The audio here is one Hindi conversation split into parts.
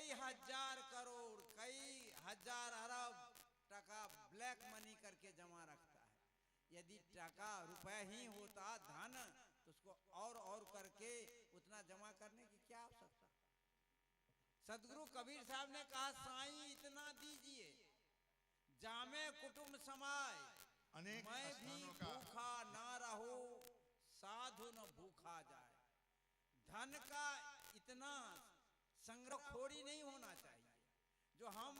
कई हजार करोड़, कई हजार अरब टका ब्लैक मनी करके जमा रखता है। यदि टका रुपए ही होता धन, तो उसको और करके उतना जमा करने की क्या आवश्यकता। सदगुरु कबीर साहब ने कहा, साईं इतना दीजिए जामे कुटुंब समाय, मैं भी भूखा ना रहूं साधु न भूखा जाए। धन का इतना संग्रहखोरी नहीं होना चाहिए जो हम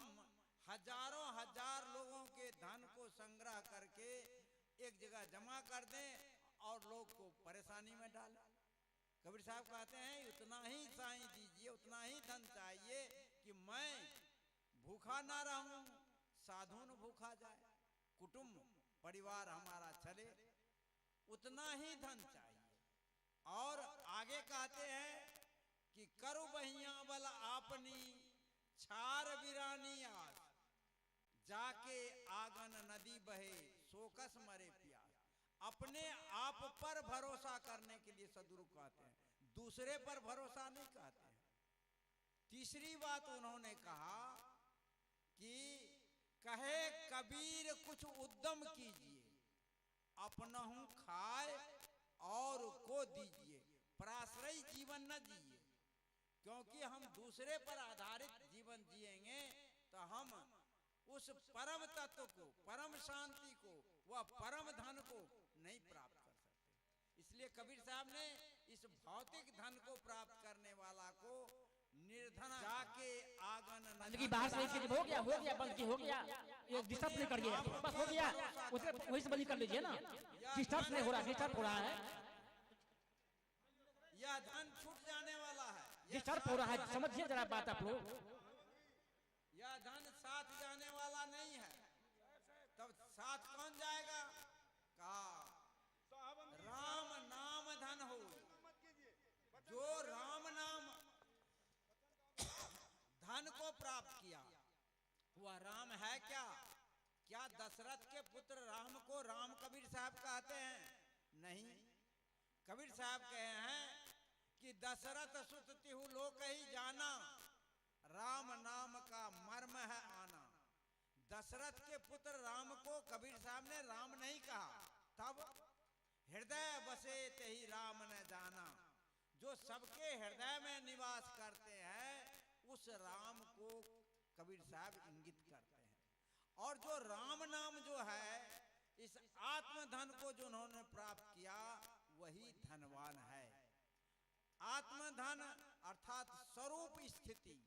हजारों हजार लोगों के धन को संग्रह करके एक जगह जमा कर दें और लोग को परेशानी में डालें। कबीर साहब कहते हैं, उतना ही साईं दीजिए, उतना ही धन चाहिए कि मैं भूखा ना रहूं साधु न भूखा जाए, कुटुंब परिवार हमारा चले, उतना ही धन चाहिए। और आगे कहते हैं कि करु बहिया बल आपनी छार वीरानी आस, जाके आगन नदी बहे सोकस मरे प्यास। अपने आप पर भरोसा करने के लिए सदगुरु कहते हैं, दूसरे पर भरोसा नहीं कहते हैं। तीसरी बात उन्होंने कहा कि कहे कबीर कुछ उद्यम कीजिए, अपनहु खाए और को दीजिए, पराश्रयी जीवन न जिए। क्योंकि हम दूसरे पर आधारित जीवन जिएंगे तो हम उस परम तत्व को, परम शांति को, वह परम धन को नहीं प्राप्त कर सकते। इसलिए कबीर साहब ने इस भौतिक धन को प्राप्त करने वाला को निर्धन जाके आंगन बंदगी बाहर से हो गया बंदगी हो गया, ये डिस्टर्ब नहीं कर गया, बस हो गया, उसे वही से बंदी कर लीजिए ना। डिस्टर्ब नहीं हो रहा, डिस्टर्ब हो रहा है, यह धन छूट जाने वाला है, डिस्टर्ब हो रहा है, समझिए जरा बात आप लोग। यह धन साथ जाने वाला नहीं है। तब साथ कौन जाएगा? कहा राम नाम धन हो, जो राम नाम धन को प्राप्त किया वह राम है क्या? क्या दशरथ के पुत्र राम को राम कबीर साहब कहते हैं? नहीं, कबीर साहब कहे हैं कि दशरथ सुत तिहु लोक ही जाना, राम नाम का मर्म है आना। दशरथ के पुत्र राम को कबीर साहब ने राम नहीं कहा, तब हृदय बसे तेहि राम न जाना। जो सबके हृदय में निवास करते हैं उस राम को कबीर साहब इंगित करते हैं। और जो राम नाम जो है, इस आत्मधन को जो उन्होंने प्राप्त किया वही धनवान है। आत्मधन अर्थात स्वरूप स्थिति,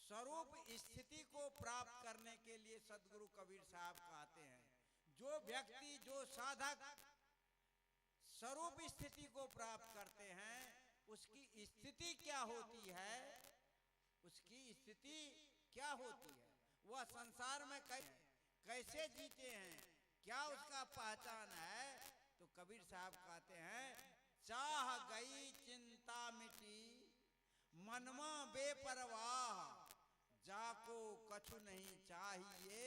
स्वरूप स्थिति को प्राप्त करने के लिए सदगुरु कबीर साहब कहते हैं, जो व्यक्ति, जो साधक स्वरूप स्थिति को प्राप्त करते हैं उसकी स्थिति क्या होती है, उसकी स्थिति क्या होती है, वह संसार में कैसे जीते हैं, क्या उसका पहचान है। तो कबीर साहब कहते हैं, चाह गई चिंता मिटी मनमा बेपरवाह, जाको कछु नहीं चाहिए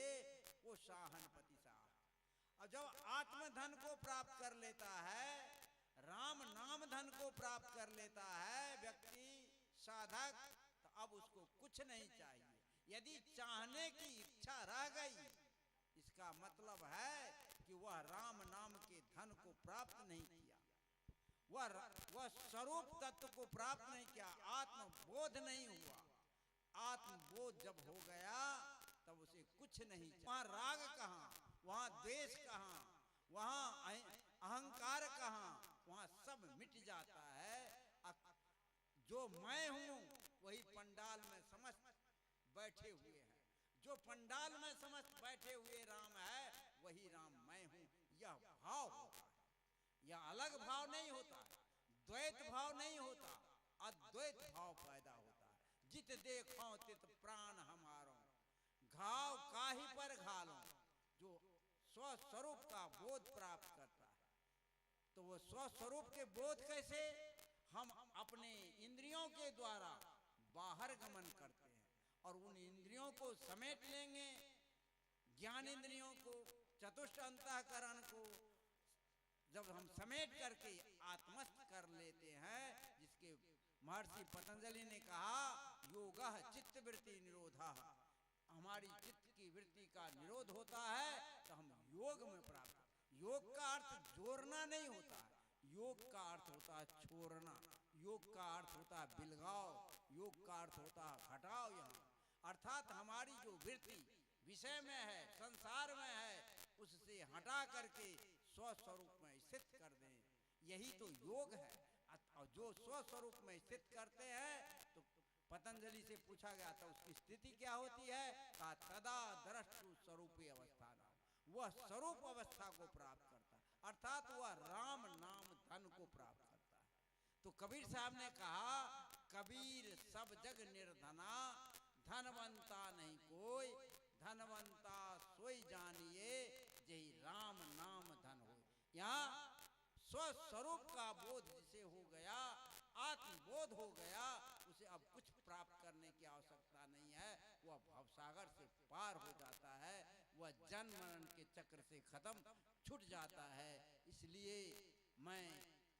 वो शाहनपति साहब। और जब आत्मधन को प्राप्त कर लेता है, राम नाम धन को प्राप्त कर लेता है व्यक्ति, साधक, तो अब उसको कुछ नहीं चाहिए। यदि चाहने की इच्छा रह गई, इसका मतलब है कि वह राम नाम के धन को प्राप्त नहीं किया, वह स्वरूप तत्व को प्राप्त नहीं किया, आत्मबोध नहीं हुआ। आत्मबोध जब हो गया तब उसे कुछ नहीं चाहिए। वहां राग कहाँ, वहां द्वेष कहाँ, वहां अहंकार कहाँ, वहां सब मिट जाता है। जो मैं हूं वही पंडाल में समस्त बैठे हुए हैं, जो पंडाल में समस्त बैठे हुए राम है वही राम मैं हूं। यह भाव होता है, यह अलग भाव नहीं होता, द्वैत भाव नहीं होता, अद्वैत भाव पैदा होता है। जित देखो तित प्राण हमारो, घाव काहि पर घालो। जो स्वस्वरूप का बोध प्राप्त करता है, तो वो स्वस्वरूप के बोध कैसे? हम अपने इंद्रियों के द्वारा बाहर गमन करते हैं और उन इंद्रियों को समेट लेंगे, ज्ञान इंद्रियों को, चतुष्ट अंतःकरण को जब हम समेट करके आत्मस्थ कर लेते हैं, जिसके महर्षि पतंजलि ने कहा योगः चित्त वृत्ति निरोधः, हमारी चित्त की वृत्ति का निरोध होता है तो हम योग में प्राप्त। योग का अर्थ जोड़ना नहीं होता है, योग का अर्थ होता है छोड़ना, योग का अर्थ होता है बिलगाओ, योग का अर्थ होता है हटाओ। यहाँ अर्थात हमारी जो वृत्ति विषय में है, संसार में है, उससे हटा करके स्वस्वरूप में स्थित कर दें, यही तो योग है। और जो स्वस्वरूप में स्थित करते हैं तो पतंजलि से पूछा गया था उसकी स्थिति क्या होती है, का तदा द्रष्टु स्वरूपी अवस्था, वह स्वरूप अवस्था को प्राप्त करता है, अर्थात वह राम नाम धन को प्राप्त करता है। तो कबीर साहब ने कहा, कबीर सब जग निर्धना, धनवंता नहीं कोई, धनवंता सोई जानिए, जही राम नाम धन हो। यहाँ स्वस्वरूप का बोध जिसे हो गया, आत्मबोध हो गया, उसे अब कुछ प्राप्त करने की आवश्यकता नहीं है, वह भवसागर से पार हो जाता है, वह जन्म मरण के चक्र से खत्म छूट जाता है। इसलिए मैं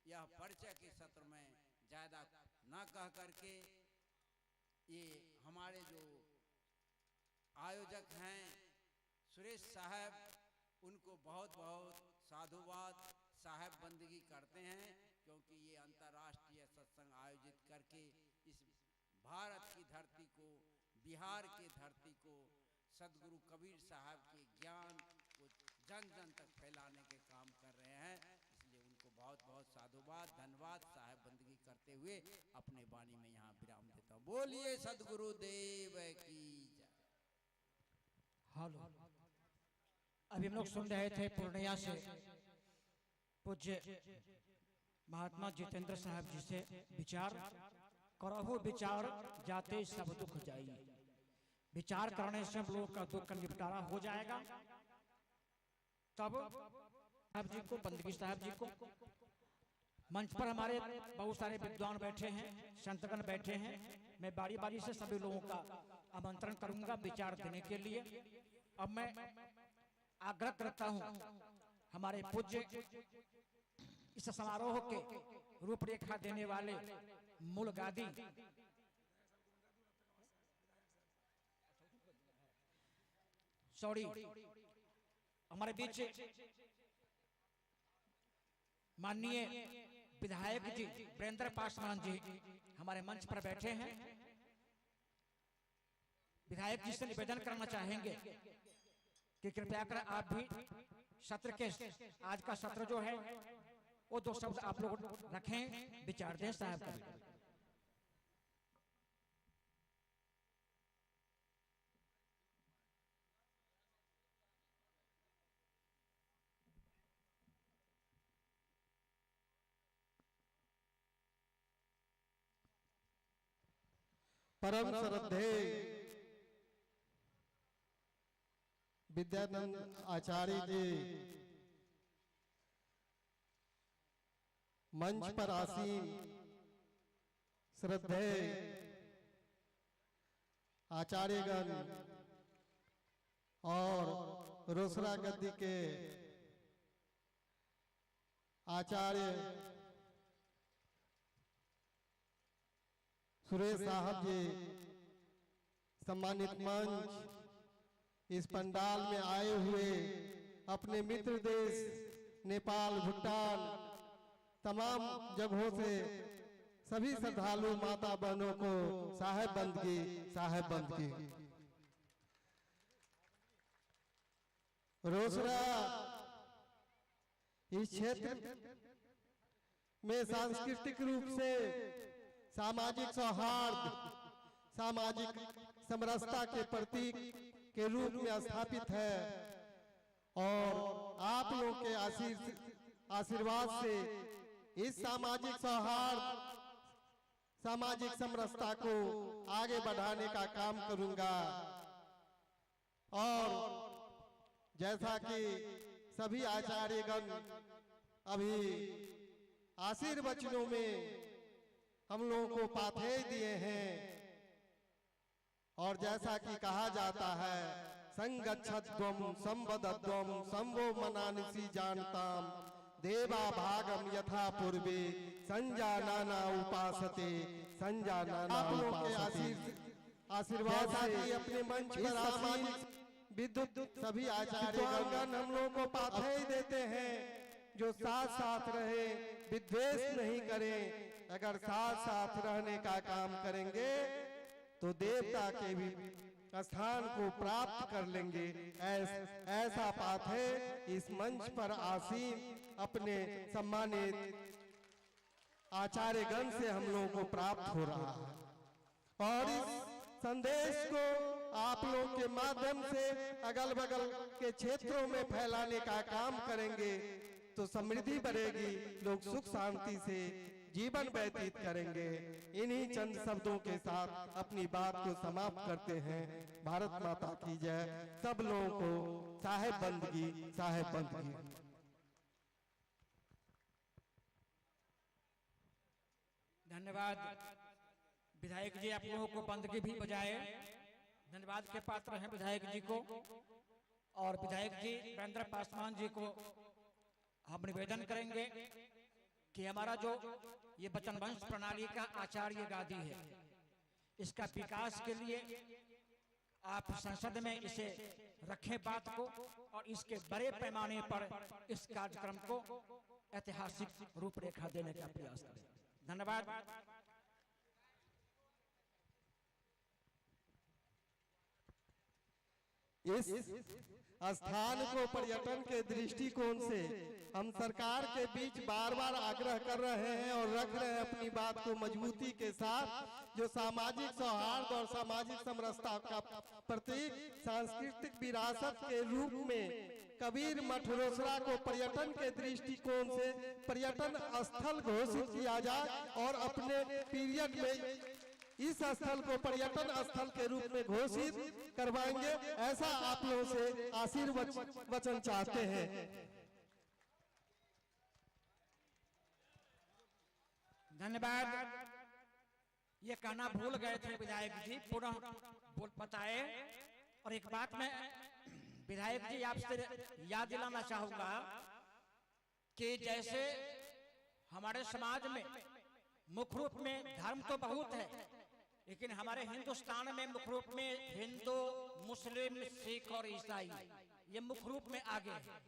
यह परिचय के सत्र में ज्यादा न कह करके ये हमारे जो आयोजक हैं सुरेश साहब, उनको बहुत बहुत साधुवाद, साहब बंदगी करते हैं, क्योंकि ये अंतर्राष्ट्रीय सत्संग आयोजित करके इस भारत की धरती को, बिहार की धरती को सदगुरु कबीर साहब के ज्ञान को जन जन तक फैलाने के काम कर रहे हैं। इसलिए उनको बहुत बहुत साधुवाद, धन्यवाद, साहब बंदगी करते हुए अपने वाणी में यहाँ विराम देता हूँ। बोलिए सदगुरु देव की जय। हेलो, अभी हम लोग सुन रहे थे पूर्णिया से पूज्य महात्मा जितेंद्र साहब जी से विचार करहु विचार जाते सब दुख जाई। विचार करने से हम लोग का दुख का निपटारा हो जाएगा। तब साहब जी को, बंदगी साहब जी को, मंच पर हमारे बहुत सारे विद्वान बैठे हैं, संतगण बैठे हैं, मैं बारी बारी से सभी लोगों का आमंत्रण करूंगा विचार देने के लिए। अब मैं आग्रह करता हूं हमारे पूज्य इस समारोह के रूपरेखा देने वाले मूल गादी हमारे बीच माननीय विधायक जी वीरेंद्र पासवान जी हमारे मंच पर बैठे हैं। विधायक जी से निवेदन करना चाहेंगे कि कृपया कर आप भी सत्र के, आज का सत्र जो है वो दो शब्द आप लोग रखें, विचार दें साहब का। परम श्रद्धेय विद्यानंद आचार्य जी मंच पर आसीन श्रद्धेय आचार्यगण और रोसड़ा गद्दी के आचार्य सुरेश साहब जी, सम्मानित मंच, इस पंडाल में आए हुए अपने मित्र देश नेपाल, भूटान, तमाम जगहों से सभी श्रद्धालु माता बहनों को साहेब बंदगी, साहेब बंदगी। रोसड़ा इस क्षेत्र में सांस्कृतिक रूप से सामाजिक सौहार्द, सामाजिक समरसता के प्रतीक के रूप में स्थापित है और आप लोगों के आशीर्वाद से इस सामाजिक सौहार्द, सामाजिक समरसता को आगे बढ़ाने का काम करूंगा। और जैसा कि सभी आचार्यगण अभी आशीर्वचनों में हम लोगों को पाथेय दिए हैं, और जैसा कि कहा जाता है संगच्छध्वम संवदध्वम संवो मनानिसी जानताम देवा भागम यथा पूर्वे संजानाना उपासते संजाना आप लोग के आशीर्वाद से अपने मंच पर सामाजिक विद्युत सभी आचार्यगण हम लोग को पाथेय देते हैं, जो साथ साथ रहे, विद्वेष नहीं करें। अगर साथ साथ रहने का काम करेंगे तो देवता के भी स्थान को प्राप्त कर लेंगे। ऐसा पाथेय इस मंच पर आसीन अपने सम्मानित आचार्यगण से हम लोगों को प्राप्त हो रहा है। और इस संदेश को आप लोग के माध्यम से अगल बगल के क्षेत्रों में फैलाने का काम करेंगे तो समृद्धि बढ़ेगी, लोग सुख शांति से जीवन व्यतीत करेंगे। इन्हीं चंद शब्दों के साथ अपनी बात को समाप्त करते हैं। भारत माता की जय। सब लोगों को साहेब बंदगी, साहेब बंदगी। धन्यवाद विधायक जी, आप लोगों को बंदगी भी बजाए। धन्यवाद के पात्र हैं विधायक जी को। और विधायक जी वीरेंद्र पासवान जी को हम निवेदन करेंगे कि हमारा जो ये वचन वंश प्रणाली का आचार्य गादी है, इसका विकास के लिए आप संसद में इसे रखें बात को, और इसके बड़े पैमाने पर इस कार्यक्रम को ऐतिहासिक रूपरेखा देने का प्रयास करें। धन्यवाद। इस स्थान को पर्यटन के दृष्टिकोण से हम सरकार के बीच बार बार आग्रह कर रहे हैं और रख रहे हैं अपनी बात को मजबूती के साथ, जो सामाजिक सौहार्द और सामाजिक समरसता का प्रतीक सांस्कृतिक विरासत के रूप में कबीर मठ रोसड़ा को पर्यटन के दृष्टिकोण से पर्यटन स्थल घोषित किया जाए और अपने पीरियड में इस स्थल को पर्यटन स्थल के रूप में घोषित करवाएंगे। ऐसा आप लोगों से आशीर्वचन चाहते हैं। धन्यवाद। ये कहना भूल गए थे विधायक जी, पुनः बताए। और एक बात मैं विधायक जी आपसे याद दिलाना चाहूंगा कि जैसे हमारे समाज में मुख्य रूप में धर्म तो बहुत है, लेकिन हमारे हिंदुस्तान में मुख्य रूप में हिंदू, मुस्लिम, सिख और ईसाई ये मुख्य रूप में आगे है,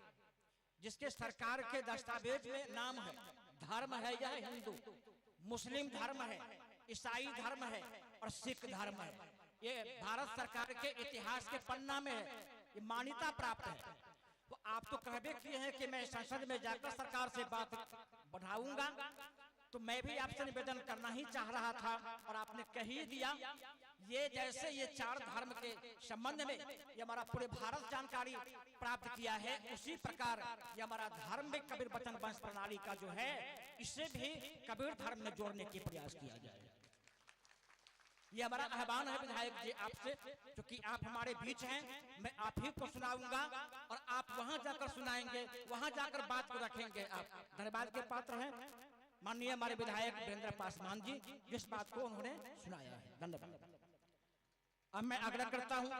जिसके सरकार के दस्तावेज में नाम है। धर्म है यह हिंदू, मुस्लिम धर्म है, ईसाई धर्म है और सिख धर्म है। ये भारत सरकार के इतिहास के पन्ना में है, ये मान्यता प्राप्त है। तो आप तो कहबे किए हैं कि मैं संसद में जाकर सरकार से बात बढ़ाऊंगा, तो मैं भी आपसे निवेदन करना ही चाह रहा था और आपने कह ही दिया। ये जैसे ये चार धर्म के संबंध में ये हमारा पूरे भारत जानकारी प्राप्त किया है, उसी प्रकार ये हमारा धर्म में कबीर वचन वंश प्रणाली का जो है, इसे भी कबीर धर्म में जोड़ने की प्रयास किया जाए। ये हमारा आह्वान है विधायक जी आपसे, क्योंकि आप हमारे बीच हैं। मैं आप ही को सुनाऊंगा और आप वहां जाकर सुनाएंगे, वहां जाकर बात को रखेंगे। आप धन्यवाद के पात्र हैं माननीय हमारे विधायक वीरेंद्र पासवान जी, जिस बात को उन्होंने सुनाया है। धन्यवाद। अब मैं आग्रह करता हूं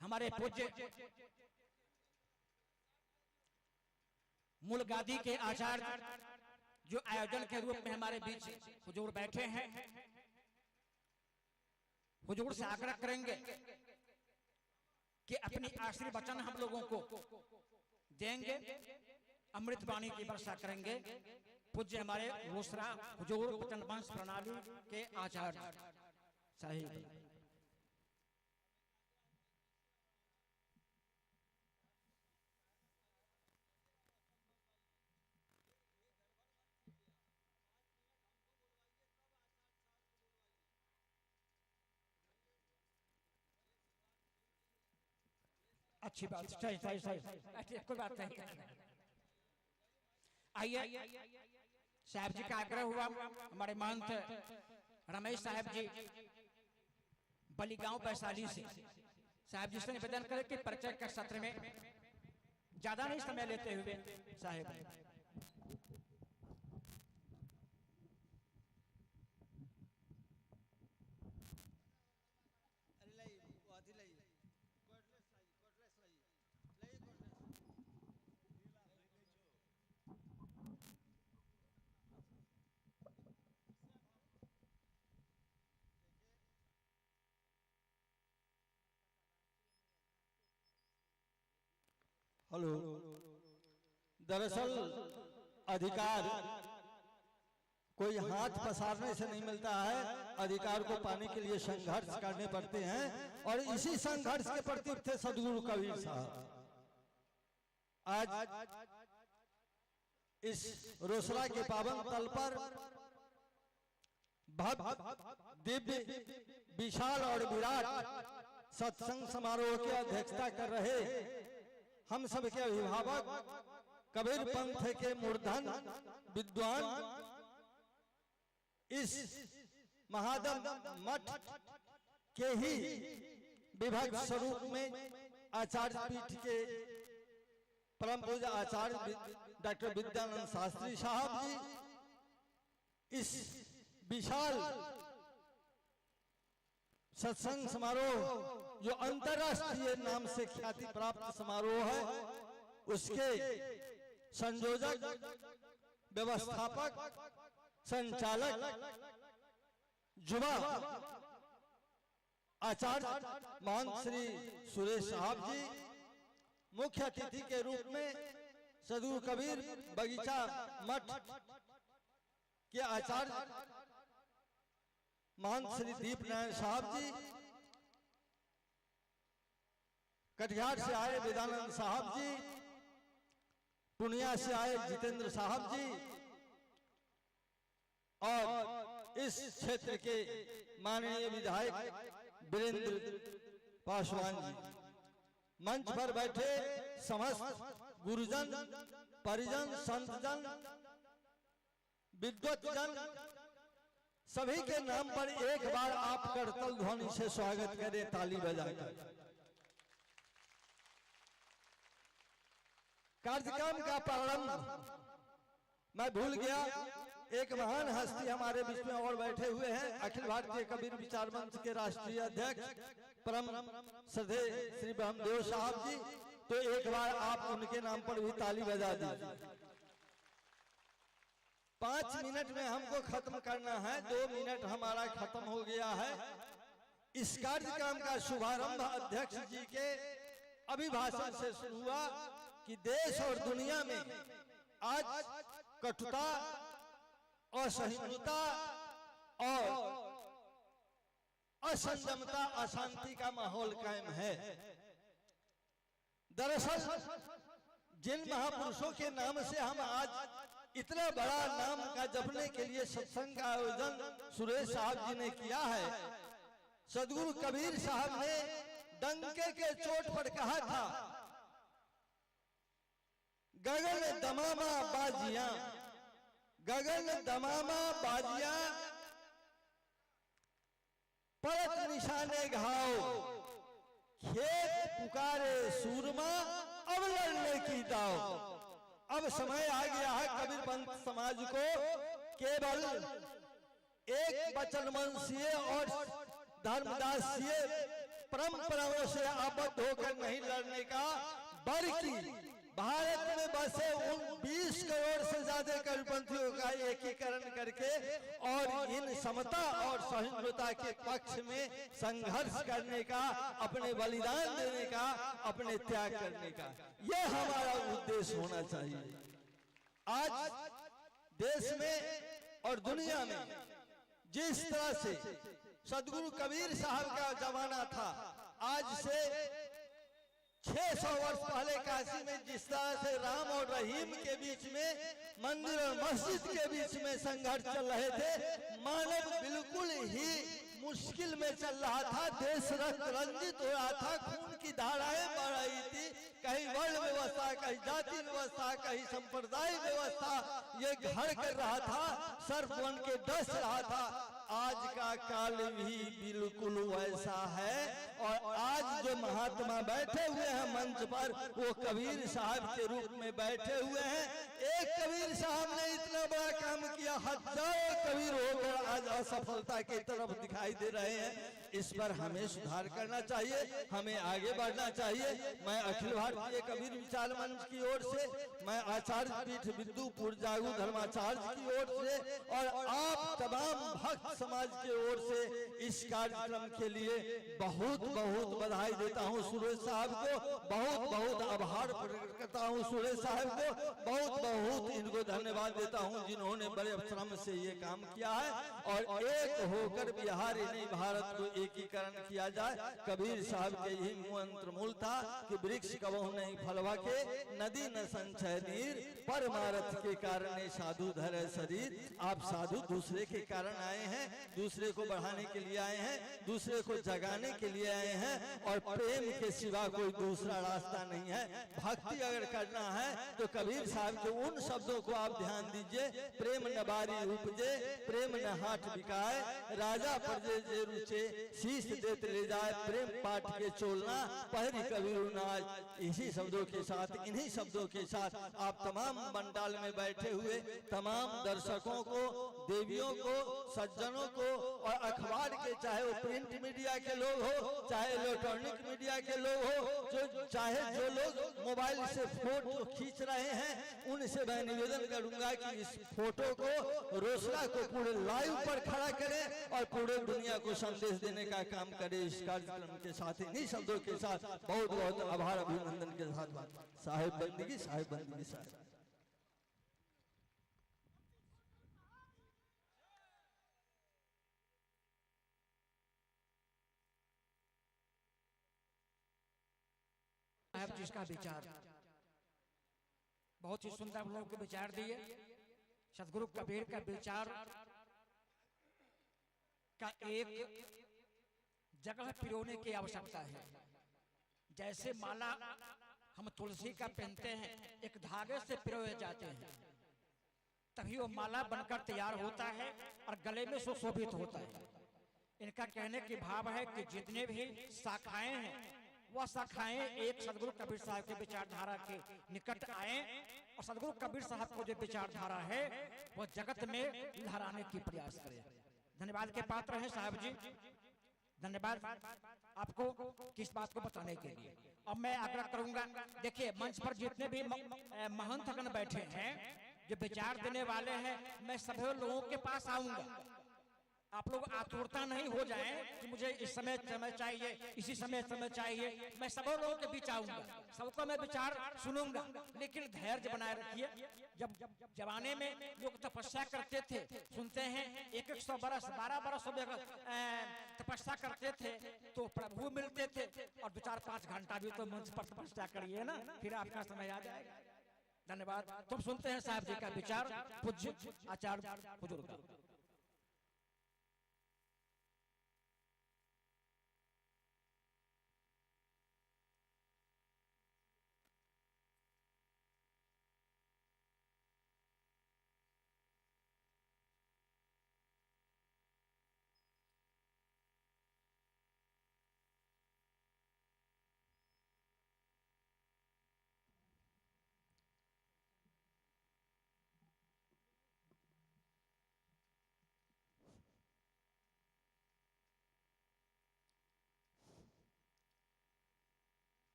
हमारे पूज्य मूल गादी के आचार्य जो आयोजन के रूप में हमारे बीच हुजूर बैठे हैं, हुजूर से आग्रह करेंगे कि अपनी आशीर्वचन हम लोगों को देंगे, अमृत वाणी की वर्षा करेंगे। पूज्य हमारे रोसड़ा हुजूर वचन वंश प्रणाली के आचार्य साहिब। अच्छी बात, सही सही सही, कोई बात नहीं। आइए, साहब जी का आग्रह हुआ, हमारे महंत रमेश साहब जी बलिगांव वैशाली से साहब जी से निवेदन करें कि परिचय के सत्र में ज्यादा नहीं समय लेते हुए साहब हेलो। दरअसल अधिकार कोई हाथ पसारने से नहीं मिलता है, अधिकार को पाने के लिए संघर्ष करने पड़ते हैं, और इसी संघर्ष के प्रतीक थे सदगुरु कबीर साहब। आज इस रोसड़ा के पावन तल पर भव्य दिव्य विशाल और विराट सत्संग समारोह की अध्यक्षता कर रहे हम सब के अभिभावक, कबीर पंथ के मूर्धन विद्वान, इस महादम मठ के ही विभक्त स्वरूप में आचार्य पीठ के परम पूज्य आचार्य डॉक्टर विद्यानंद शास्त्री साहब जी, इस विशाल सत्संग समारोह जो अंतरराष्ट्रीय नाम से ख्याति प्राप्त समारोह है, उसके संयोजक, व्यवस्थापक, संचालक, युवा आचार्य महंत श्री सुरेश साहब जी, मुख्य अतिथि के रूप में सदगुरु कबीर बगीचा मठ के आचार्य महंत श्री दीप नारायण साहब जी, कटिहार से आए वेदानंद साहब जी, पूर्णिया से आए जितेंद्र साहब जी, और इस क्षेत्र के माननीय विधायक वीरेंद्र पासवान जी, मंच पर बैठे समस्त गुरुजन, परिजन, संतजन, विद्वतजन, सभी के नाम पर एक बार आप करतल ध्वनि से स्वागत करें, ताली बजाकर। कार्यक्रम का प्रारंभ मैं भूल गया, एक महान हस्ती हमारे बीच में और बैठे हुए हैं, अखिल भारतीय कबीर विचार मंच के राष्ट्रीय अध्यक्ष परम श्रद्धेय श्री ब्रह्मदेव साहब जी, तो एक बार आप उनके नाम पर भी ताली बजा दीजिए। 5 मिनट में हमको खत्म करना है, 2 मिनट हमारा खत्म हो गया है। इस कार्यक्रम का शुभारंभ अध्यक्ष जी के अभिभाषण से शुरू हुआ कि देश और दुनिया में आज कटुता, असहिष्णुता और असंयमता, अशांति का माहौल कायम है। दरअसल जिन महापुरुषों के नाम से हम आज इतना बड़ा नाम का जपने के लिए सत्संग का आयोजन सुरेश साहब जी ने किया है, सदगुरु कबीर साहब ने डंके के चोट पर कहा था, गगन दमामा बाजियां, गगन दमामा बाजियां, परत निशाने घाव, खेत पुकारे सूरमा, अब लड़ने की दाव। अब समय आ गया है कबीर पंथ समाज को केवल एक वचनवंशीय और धर्मदासीय परंपराओं से आबद्ध होकर नहीं लड़ने का, बल्कि भारत में बसे उन 20 करोड़ से ज्यादा कबीरपंथियों का एकीकरण करके और इन समता और सहिष्णुता के पक्ष में संघर्ष करने का, अपने बलिदान देने का, अपने त्याग करने का, यह हमारा उद्देश्य होना चाहिए। आज देश में और दुनिया में जिस तरह से सदगुरु कबीर साहब का जमाना था, आज से 600 वर्ष पहले काशी में जिस तरह से राम और रहीम के बीच में, मंदिर और मस्जिद के बीच में संघर्ष चल रहे थे, मानव बिल्कुल ही मुश्किल में चल रहा था, देश रक्त रंजित हो रहा था, खून की धाराएं बह रही थी, कहीं वर्ण व्यवस्था, कहीं जाति व्यवस्था, कहीं संप्रदाय व्यवस्था ये घर कर रहा था, सर्प बन के डस रहा था। आज का काल भी बिल्कुल वैसा है, और आज जो महात्मा बैठे हुए हैं मंच पर, वो कबीर साहब के रूप में बैठे हुए हैं। एक कबीर साहब ने इतना बड़ा काम किया, हजारों कबीर होकर आज असफलता की तरफ दिखाई दे रहे हैं। इस पर हमें सुधार करना चाहिए, हमें आगे बढ़ना चाहिए। मैं अखिल भारतीय कबीर विचार मंच की ओर से, मैं आचार्य पीठ विद्युपुर जागू धर्माचार्य की ओर से, और आप तमाम भक्त समाज की ओर से इस कार्यक्रम के लिए बहुत बहुत बधाई देता हूं सुरेश साहब को, बहुत बहुत आभार प्रकट करता हूं सुरेश साहब को, बहुत बहुत इनको धन्यवाद देता हूं जिन्होंने बड़े श्रम से ये काम किया है। और एक होकर बिहार ही नहीं भारत को एकीकरण किया जाए। कबीर साहब के यही मंत्र मूल था कि वृक्ष कबहु नहीं फलवा के, नदी न संचय नीर, परमारथ के कारण साधु धरे शरीर। आप साधु दूसरे के कारण आए हैं, दूसरे को बढ़ाने के लिए आए हैं, दूसरे को जगाने के लिए आए हैं, और प्रेम के सिवा कोई दूसरा रास्ता नहीं है। भक्ति अगर करना है तो कबीर साहब के उन शब्दों को आप ध्यान दीजिए, प्रेम न बारी उपजे, प्रेम न हाथ बिकाए, राजा प्रजे जे रुचे, शीश देते ले जाए, प्रेम पाठ के चोलना, पहरी कबीर नाज। इसी शब्दों के साथ, इन्हीं शब्दों के साथ आप तमाम पंडाल में बैठे हुए तमाम दर्शकों को, देवियों को, सज्जनों को, और अखबार के चाहे वो प्रिंट मीडिया के लोग हो, चाहे इलेक्ट्रॉनिक मीडिया के लोग हो, जो लोग मोबाइल से फोटो खींच रहे हैं, उनसे मैं निवेदन करूंगा कि इस फोटो को, रोशना को पूरे लाइव पर खड़ा करें और पूरे दुनिया को संदेश देने का काम करें। इस कार्यक्रम के साथ, इन्हीं शब्दों के साथ बहुत बहुत आभार अभिनंदन के साथ साहेब बंदगी साहेब। साहब जिसका विचार बहुत ही सुंदर हम लोग को विचार दिए। सदगुरु कबीर का विचार का एक जगह पिरोने की आवश्यकता है। जैसे माला हम तुलसी का पहनते हैं, एक धागे से पिरोए जाते हैं, तभी वो माला बनकर तैयार होता है और गले में सुशोभित होता है। इनका कहने की भाव है कि जितने भी शाखाएं हैं, वह शाखाएं एक सदगुरु कबीर साहब के विचारधारा के निकट आए, और सदगुरु कबीर साहब को जो विचारधारा है वह जगत में लहराने की प्रयास करें। धन्यवाद के पात्र हैं साहब जी, धन्यवाद आपको किस बात को बताने के लिए। अब मैं आग्रह करूंगा, देखिए मंच पर जितने भी महंतगण बैठे हैं, जो विचार देने वाले हैं, मैं सभी लोगों के पास आऊंगा। आप लोग आतुरता नहीं हो जाएं कि मुझे इस समय चाहिए, इसी समय चाहिए। मैं सब लोगों के बीच आऊंगा, सबको मैं विचार सुनूंगा, लेकिन धैर्य बनाए रखिए। जब जमाने में लोग तपस्या करते थे, सुनते हैं 100 बरस 12 बरस तपस्या करते थे तो प्रभु मिलते थे, और 2-4-5 घंटा भी तो मंच पर तपस्या करिए ना, फिर आपका समय आ जाएगा। धन्यवाद। तुम सुनते हैं साहब जी का विचार, पूज्य आचार्य बुजुर्ग।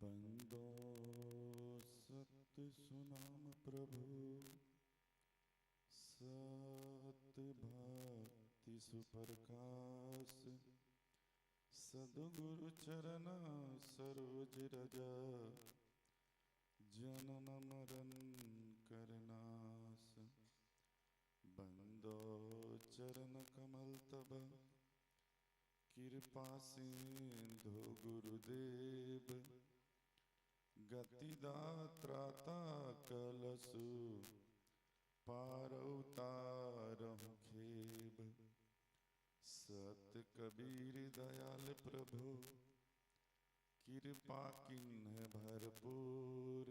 बंदो सत सुनाम प्रभु, सत भक्ति सुप्रकाश, सदगुरु चरण सरोज रजा, जनन मरण करनाश। बंदो चरण कमल तब, कृपा सिंधु गुरुदेव, गतिदात्राता कलसु, पारउतारहु खेब। सत कबीर दयाल प्रभु, कृपा किन्ह भरपूर,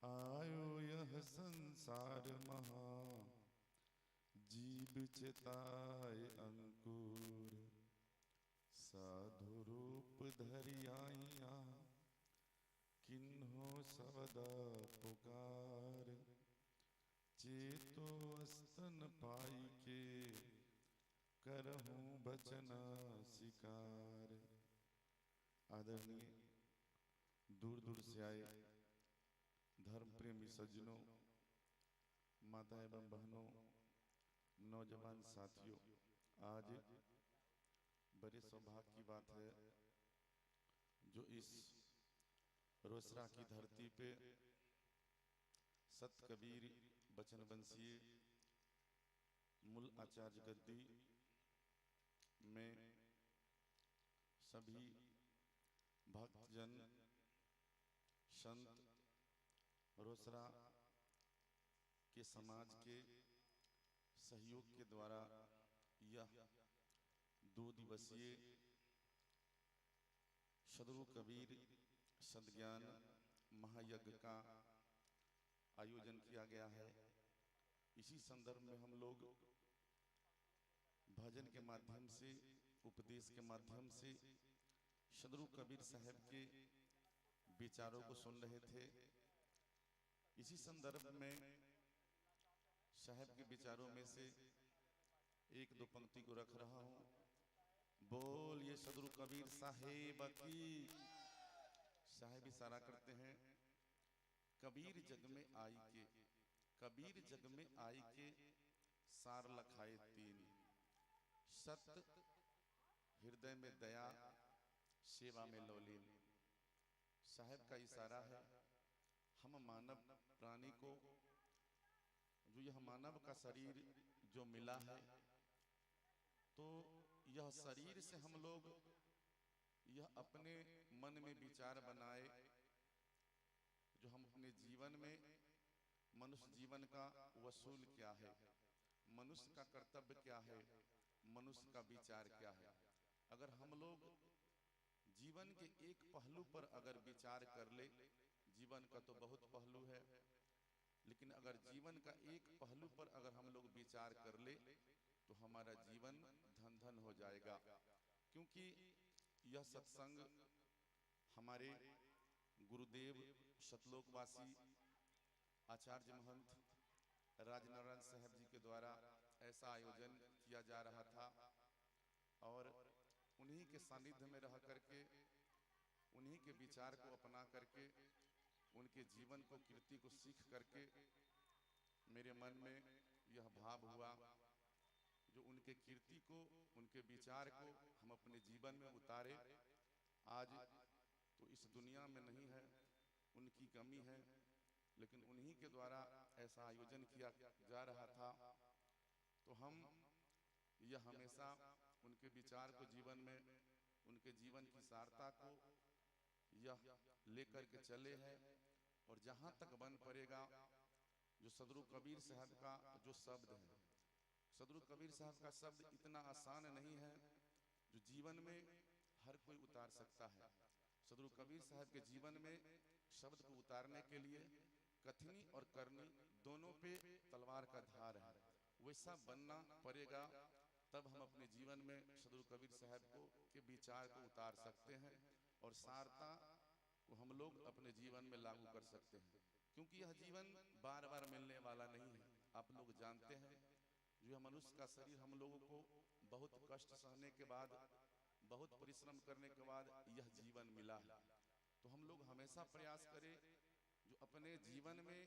आयो यह संसार महा, जीव चिताय अंकुर। साधु रूप धरि आइया, किन्हो सवदा पुकार, चेतो अस्तन पाई के, करहूं बचन शिकार। आदरणीय दूर दूर से आए धर्म प्रेमी सज्जनों, माता एवं बहनों, नौजवान साथियों, आज बड़े सौभाग्य की बात है जो इस रोसड़ा की धरती पे सत कबीर बचन वंशीय मूल आचार्य गद्दी में सभी भक्तजन संत रोसड़ा के समाज के सहयोग के द्वारा यह 2 दिवसीय सदगुरु कबीर सद्ज्ञान महायज्ञ का आयोजन किया गया है। इसी संदर्भ में हम लोग भजन के माध्यम से, उपदेश के माध्यम से सदगुरु कबीर साहब के विचारों को सुन रहे थे। इसी संदर्भ में साहब के विचारों में से 1-2 पंक्ति को रख रहा हूं। बोलिए सदगुरु कबीर साहेब की। साहेब इशारा करते हैं, कबीर जग में आई के, कबीर जग में आई के सार लखाए 3, सत्य हृदय में दया सेवा में लौलीन। साहब का इशारा है, हम मानव प्राणी को जो यह मानव का शरीर जो मिला है, तो यह शरीर से हम लोग यह अपने मन में विचार बनाए जो हम अपने जीवन में मनुष्य जीवन का वसूल क्या है, मनुष्य का कर्तव्य क्या है, मनुष्य का विचार क्या है। अगर हम लोग जीवन के एक पहलू पर अगर विचार कर ले, जीवन का तो बहुत पहलू है, लेकिन अगर जीवन का एक पहलू पर अगर हम लोग विचार कर ले तो हमारा जीवन धन धन हो जाएगा। क्योंकि यह सत्संग हमारे गुरुदेव सतलोकवासी आचार्य महंत राजनारायण साहब जी के द्वारा ऐसा आयोजन किया जा रहा था और उन्हीं के सानिध्य में रह करके, उन्हीं के विचार को अपना करके, उनके जीवन को, कीर्ति को सीख करके मेरे मन में यह भाव हुआ जो उनके कीर्ति को, उनके विचार को हम अपने जीवन में उतारे। आज तो इस दुनिया में नहीं है, उनकी कमी है, लेकिन उन्हीं के द्वारा ऐसा आयोजन किया जा रहा था, तो हम यह हमेशा उनके विचार को जीवन में, उनके जीवन की सारता को यह लेकर के चले हैं। और जहां तक बन पड़ेगा, जो सदगुरु कबीर साहब का जो शब्द है, सदगुरु कबीर साहब का शब्द इतना आसान नहीं है जो जीवन में हर कोई उतार सकता है। सदगुरु कबीर साहब के जीवन में शब्द को उतारने के लिए कथनी और करनी दोनों पे तलवार का धार है, वैसा बनना पड़ेगा, तब हम अपने जीवन में सदगुरु कबीर साहब को के विचार को उतार सकते हैं और सारता को हम लोग अपने जीवन में लागू कर सकते हैं। क्योंकि यह जीवन बार बार मिलने वाला नहीं है। आप लोग जानते हैं, जो यह मनुष्य का शरीर हम लोगों को बहुत कष्ट सहने के बाद, बहुत परिश्रम करने के बाद यह जीवन मिला है, तो हम लोग हमेशा प्रयास करें जो अपने जीवन में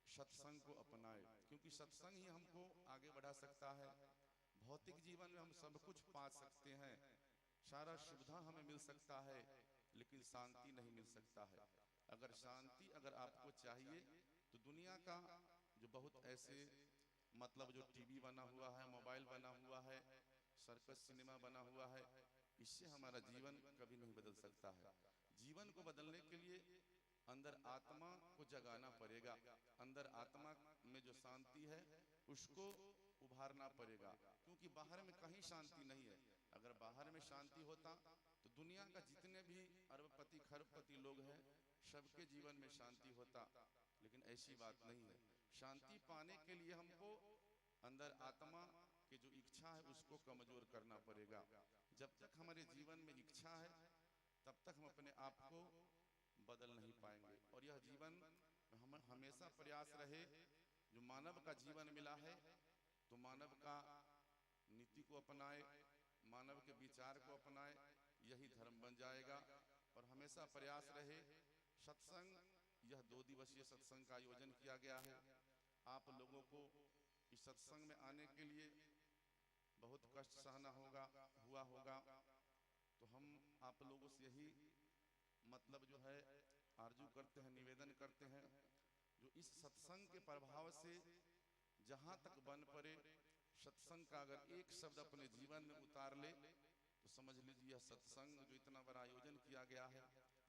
सत्संग को अपनाए, क्योंकि सत्संग ही हमको आगे बढ़ा सकता है। भौतिक जीवन में हम सब कुछ पा सकते हैं, सारा सुविधा हमें मिल सकता है, लेकिन शांति नहीं मिल सकता है। अगर शांति अगर आपको चाहिए तो दुनिया का जो बहुत ऐसे मतलब जो टीवी बना हुआ है, मोबाइल बना हुआ है, सर्कस सिनेमा बना हुआ है, इससे हमारा जीवन कभी नहीं बदल सकता है। जीवन को बदलने के लिए अंदर आत्मा को जगाना पड़ेगा, अंदर आत्मा में जो शांति है उसको उभारना पड़ेगा, क्योंकि बाहर में कहीं शांति नहीं है। अगर बाहर में शांति होता तो दुनिया का जितने भी अरबपति खरबपति लोग हैं सबके जीवन में शांति होता, लेकिन ऐसी बात नहीं है। शांति पाने के लिए हमको अंदर आत्मा की जो इच्छा है उसको कमजोर करना पड़ेगा। जब तक हमारे जीवन में इच्छा है तब तक हम अपने आप को बदल नहीं पाएंगे। और यह जीवन हम हमेशा प्रयास रहे, जो मानव का जीवन मिला है तो मानव का नीति को अपनाए, मानव के विचार को अपनाए, यही धर्म बन जाएगा। और हमेशा प्रयास रहे सत्संग, यह 2 दिवसीय सत्संग का आयोजन किया गया है। आप लोगों को इस सत्संग में आने के लिए बहुत कष्ट सहना हुआ होगा। तो हम आप लोगों से यही मतलब जो है आरजू करते हैं, निवेदन करते हैं, जो इस सत्संग के प्रभाव से जहां तक बन पड़े, सत्संग का अगर एक शब्द अपने जीवन में उतार ले तो समझ लीजिए यह सत्संग जो इतना बड़ा आयोजन किया गया है,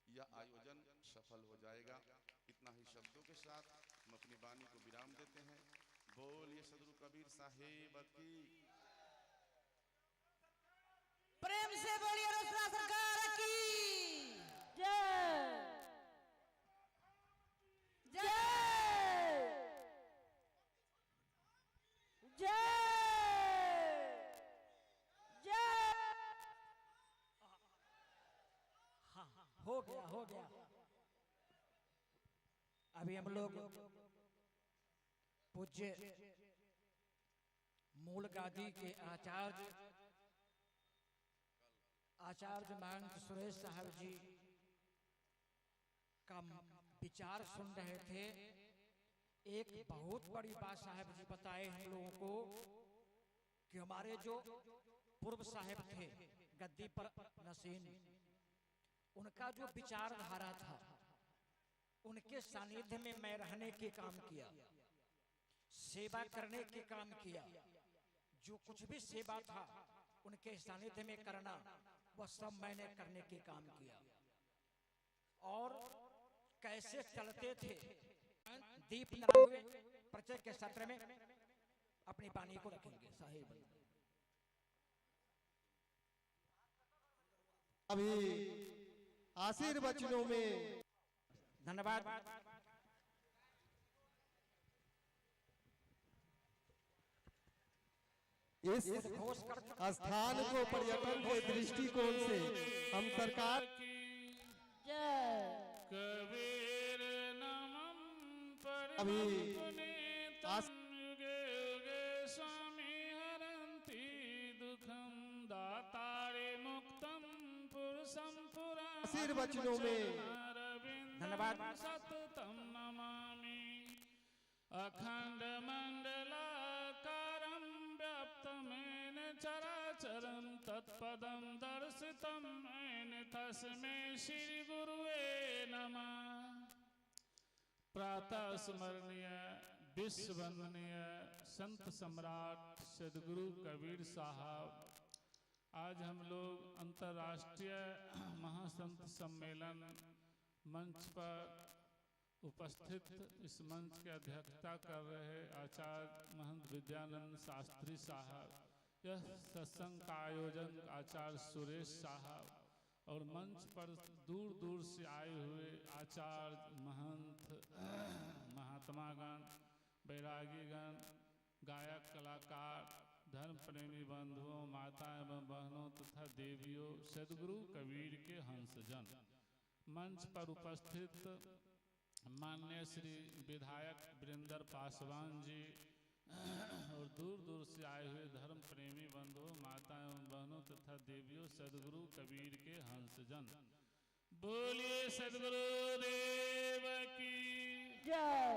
यह आयोजन सफल हो जाएगा। इतना ही शब्दों के साथ हम अपनी वाणी को विराम देते हैं। बोलिए सदगुरु कबीर साहेब की। प्रेम से बोलिए रोसड़ा सरकार की जय जय जय जय। हाँ, हो गया। अभी हम लोग पूज्य मूल गादी के आचार्य महंत सुरेश साहब जी का विचार सुन रहे थे। एक बहुत बड़ी बात साहब जी बताए हम लोगों को कि हमारे जो पूर्व साहब थे गद्दी पर नसीन, उनका जो विचारधारा था, उनके सानिध्य में मैं रहने के काम किया, सेवा करने के काम किया। जो कुछ भी सेवा था उनके सानिध्य में करना, वह सब मैंने करने के काम किया। और कैसे चलते थे दीप नहा हुए परिचय के सत्र में अपनी वाणी को रखेंगे साहिब। अभी आशीर्वचनों में धन्यवाद। इस स्थान को पर्यटन के दृष्टिकोण से हम सरकार कबीर नमः अभी स्वामी हरन्ति दुखम दातारे मुक्तम पुरुषम पुरा आशीर्वचनों में धन्यवाद। सततम नमामि अखंड मंडलाकारं व्याप्तमेन चराचरं तत्पदं दर्शितं येन तस्मै श्री गुरुवे नमः। प्रातः स्मरणीय विश्व वंदनीय संत सम्राट सदगुरु कबीर साहब, आज हम लोग अंतर्राष्ट्रीय महासंत सम्मेलन मंच पर उपस्थित इस मंच की अध्यक्षता कर रहे आचार्य महंत विद्यानंद शास्त्री साहब, यह सत्संग का आयोजन आचार्य सुरेश साहब और मंच पर दूर दूर से आए हुए आचार्य महंत महात्मागण, बैरागीगण, गायक कलाकार, धर्म प्रेमी बंधुओं, माता एवं बहनों तथा देवियों, सदगुरु कबीर के हंसजन, मंच पर उपस्थित माननीय श्री विधायक वीरेंद्र पासवान जी और दूर दूर से आए हुए धर्म प्रेमी बंधुओं, माता एवं बहनों तथा देवियों, सदगुरु कबीर के हंसजन, बोलिए सदगुरु देव की जय।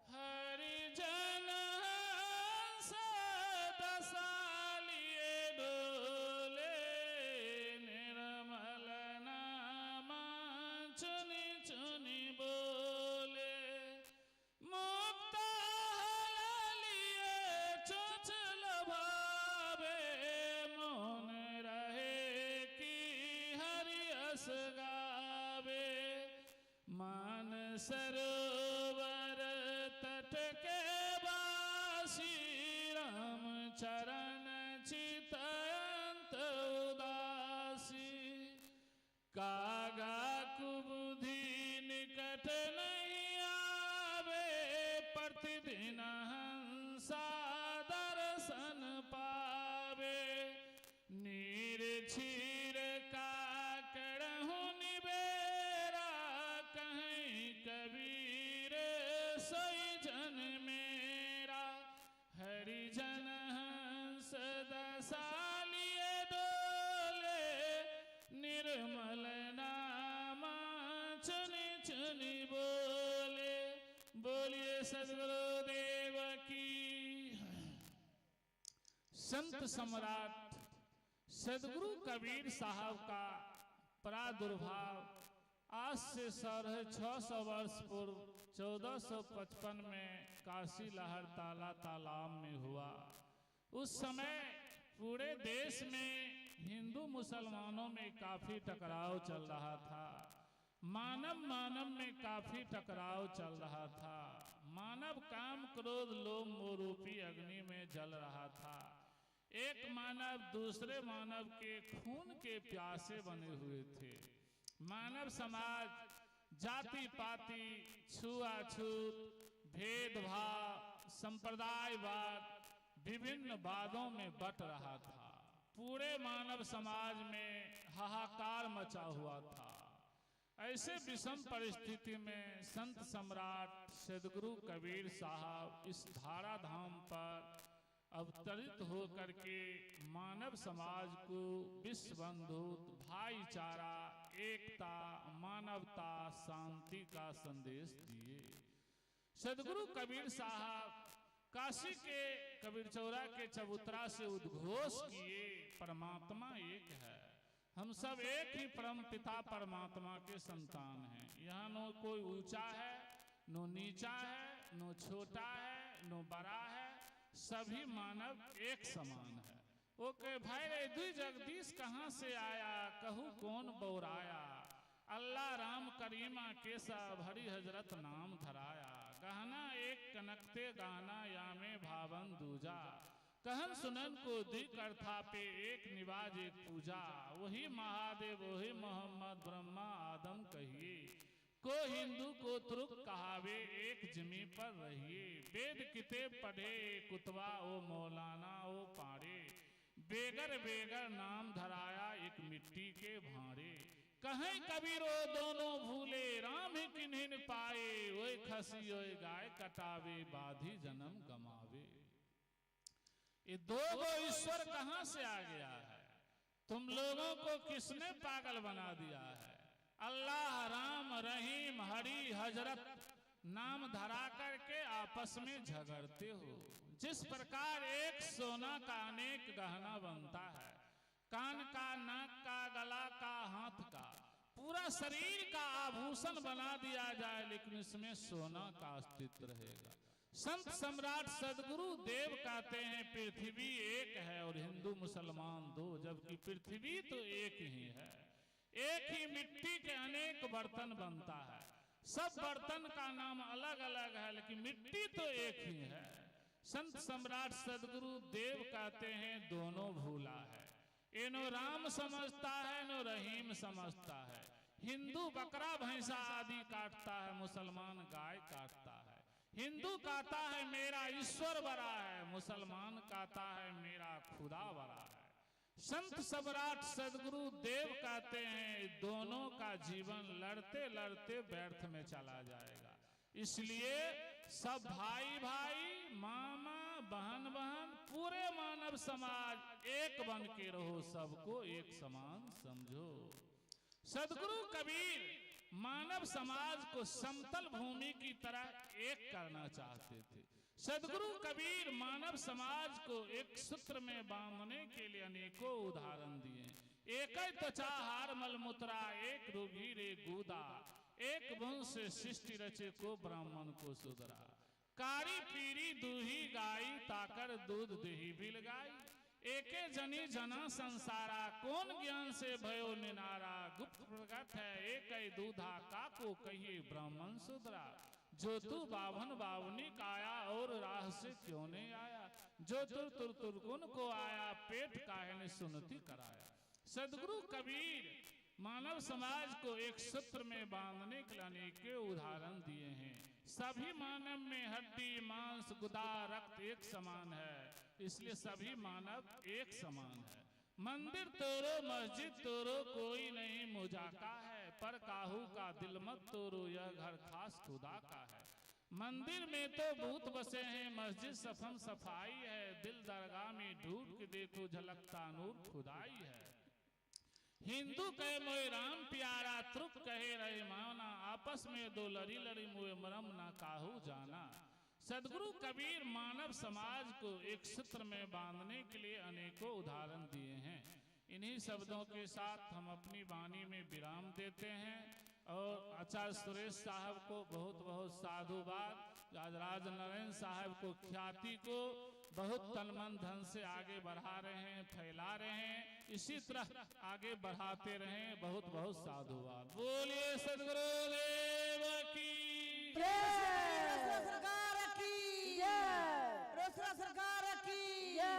हरिजन हंस दशा लिए डोले, निर्मल नाम चुनि चुनि बोले, मुक्त लिए चंचल भावे, मौन रहे कि हरि अस गावे, मान सरोवर तट के बासी, राम चरण चितयंत उदासी, कागा कुबुद्धि निकट नहीं आवे, प्रतिदिन हंसा दर्शन पावे, नीर क्षीर काकड़हु निबेरा, कहीं कबीर सोई जन मेरा, हरिजन हंस दशा लिए डोले, निर्मल नाम चुनि चुनि बोले, बोलिए सदगुरु देव की। संत सम्राट सदगुरु कबीर साहब का प्रादुर्भाव आज से 650 वर्ष पूर्व 1455 में काशी लहर ताला तालाब में हुआ। उस समय पूरे देश में हिंदू मुसलमानों में काफी टकराव चल रहा था। मानव मानव में काफी टकराव चल रहा था। मानव काम क्रोध लोभ मोह रूपी अग्नि में जल रहा था। एक मानव दूसरे मानव के खून के प्यासे बने हुए थे। मानव समाज जाति पाति छुआछूत भेदभाव संप्रदायवाद विभिन्न वादों में बट रहा था। पूरे मानव समाज में हाहाकार मचा हुआ था। ऐसे विषम परिस्थिति में संत सम्राट सदगुरु कबीर साहब इस धाराधाम पर अवतरित होकर के मानव समाज को विश्व बंधुत्व भाईचारा एकता मानवता शांति का संदेश दिए। सदगुरु कबीर साहब काशी के कबीर चौरा के चबूतरा से उद्घोष किए, परमात्मा एक है, हम सब एक ही परम पिता परमात्मा के संतान हैं। यहाँ न कोई ऊंचा है न नीचा है, न छोटा है न बड़ा है, सभी मानव एक समान है। वो कहे भाई रे दुई जगदीश कहाँ से आया, कहूँ कौन बौराया, अल्लाह राम करीमा के सब हरि हजरत नाम धराया। गहना एक कनकते गाना या में भावन दूजा, कहन सुनन को दी करथा पे एक निवाज एक पूजा। वही महादेव वही मोहम्मद ब्रह्मा आदम कहिए, को हिंदू को तुर्क कहावे एक जिमी पर रहिए। वेद किताब पढ़े कुतवा ओ मौलाना ओ पाड़े, बेगर बेगर नाम धराया एक मिट्टी के भाड़े। कहीं कबीरो दोनों भूले राम ही किन्हीं पाए, ओए खसी ओए गाय कटावे बाधी जन्म गमावे। ये दो गो ईश्वर कहां से आ गया है? तुम लोगों को किसने पागल बना दिया है? अल्लाह राम रहीम हरि हजरत नाम धरा करके आपस में झगड़ते हो। जिस प्रकार एक सोना का अनेक गहना बनता है, कान का नाक का गला का हाथ का पूरा शरीर का आभूषण बना दिया जाए, लेकिन इसमें सोना का अस्तित्व रहेगा। संत सम्राट सदगुरु देव कहते हैं पृथ्वी एक है और हिंदू मुसलमान दो, जबकि पृथ्वी तो एक ही है। एक ही मिट्टी के अनेक बर्तन बनता है, सब बर्तन का नाम अलग अलग है, लेकिन मिट्टी तो एक ही है। संत सम्राट सदगुरु देव कहते हैं दोनों भूला है, इनो राम समझता है नो रहीम समझता है। हिंदू बकरा भैंसा आदि काटता है, मुसलमान गाय काटता है। हिंदू कहता है मेरा ईश्वर बड़ा है, मुसलमान कहता है मेरा खुदा बड़ा है। संत सम्राट सदगुरु देव कहते हैं दोनों का जीवन लड़ते लड़ते व्यर्थ में चला जाएगा। इसलिए सब भाई भाई मामा बहन बहन पूरे मानव समाज एक बन के रहो, सबको एक समान समझो। सदगुरु कबीर मानव समाज को समतल भूमि की तरह एक करना चाहते थे। सदगुरु कबीर मानव समाज को एक सूत्र में बांधने के लिए अनेकों उदाहरण दिए। एक त्वचा हार मलमूत्रा एक रोगी रे गूदा, एक वंश से सृष्टि रचे को ब्राह्मण को सुधरा। कारी पीरी दूही गाई ताकर दूध दही बिल गाई, एके जनी जना संसारा कौन ज्ञान से भयो निनारा। गुप्त प्रगट है एक दूधा काको कहिए ब्राह्मण सुधरा। जो तू बावन बावनी काया और राह से क्यों नहीं आया, जो तुर तुर तुरकुन को आया पेट काहे ने सुनती कराया। सदगुरु कबीर मानव समाज को एक सूत्र में बांधने के लिए अनेक उदाहरण दिए हैं। सभी मानव में हड्डी मांस गुदा रक्त एक समान है, इसलिए सभी मानव एक समान है। मंदिर तोड़ो मस्जिद तोड़ो कोई नहीं मुजाका है, पर काहू का दिल मत तोड़ो यह घर खास खुदा का है। मंदिर में तो भूत बसे हैं मस्जिद सफम सफाई है, दिल दरगाह में ढूंढ के देखो झलकता नूर खुदाई है। हिंदू कहे मोए राम प्यारा तुर्क कहे रहे माना, आपस में दो लड़ी लड़ी मुए मरम ना काहू जाना। सदगुरु कबीर मानव समाज को एक सूत्र में बांधने के लिए अनेकों उदाहरण दिए हैं। इन्हीं शब्दों के साथ हम अपनी वाणी में विराम देते हैं और आचार्य सुरेश साहब को बहुत बहुत साधुवाद, राज नारायण साहब को ख्याति को बहुत तन मन धन से आगे बढ़ा रहे हैं, फैला रहे हैं, इसी तरह आगे बढ़ाते रहें। बहुत बहुत साधुवाद। बोलिए सदगुरु देव की रोसड़ा सरकार की जय, रोसड़ा सरकार की जय।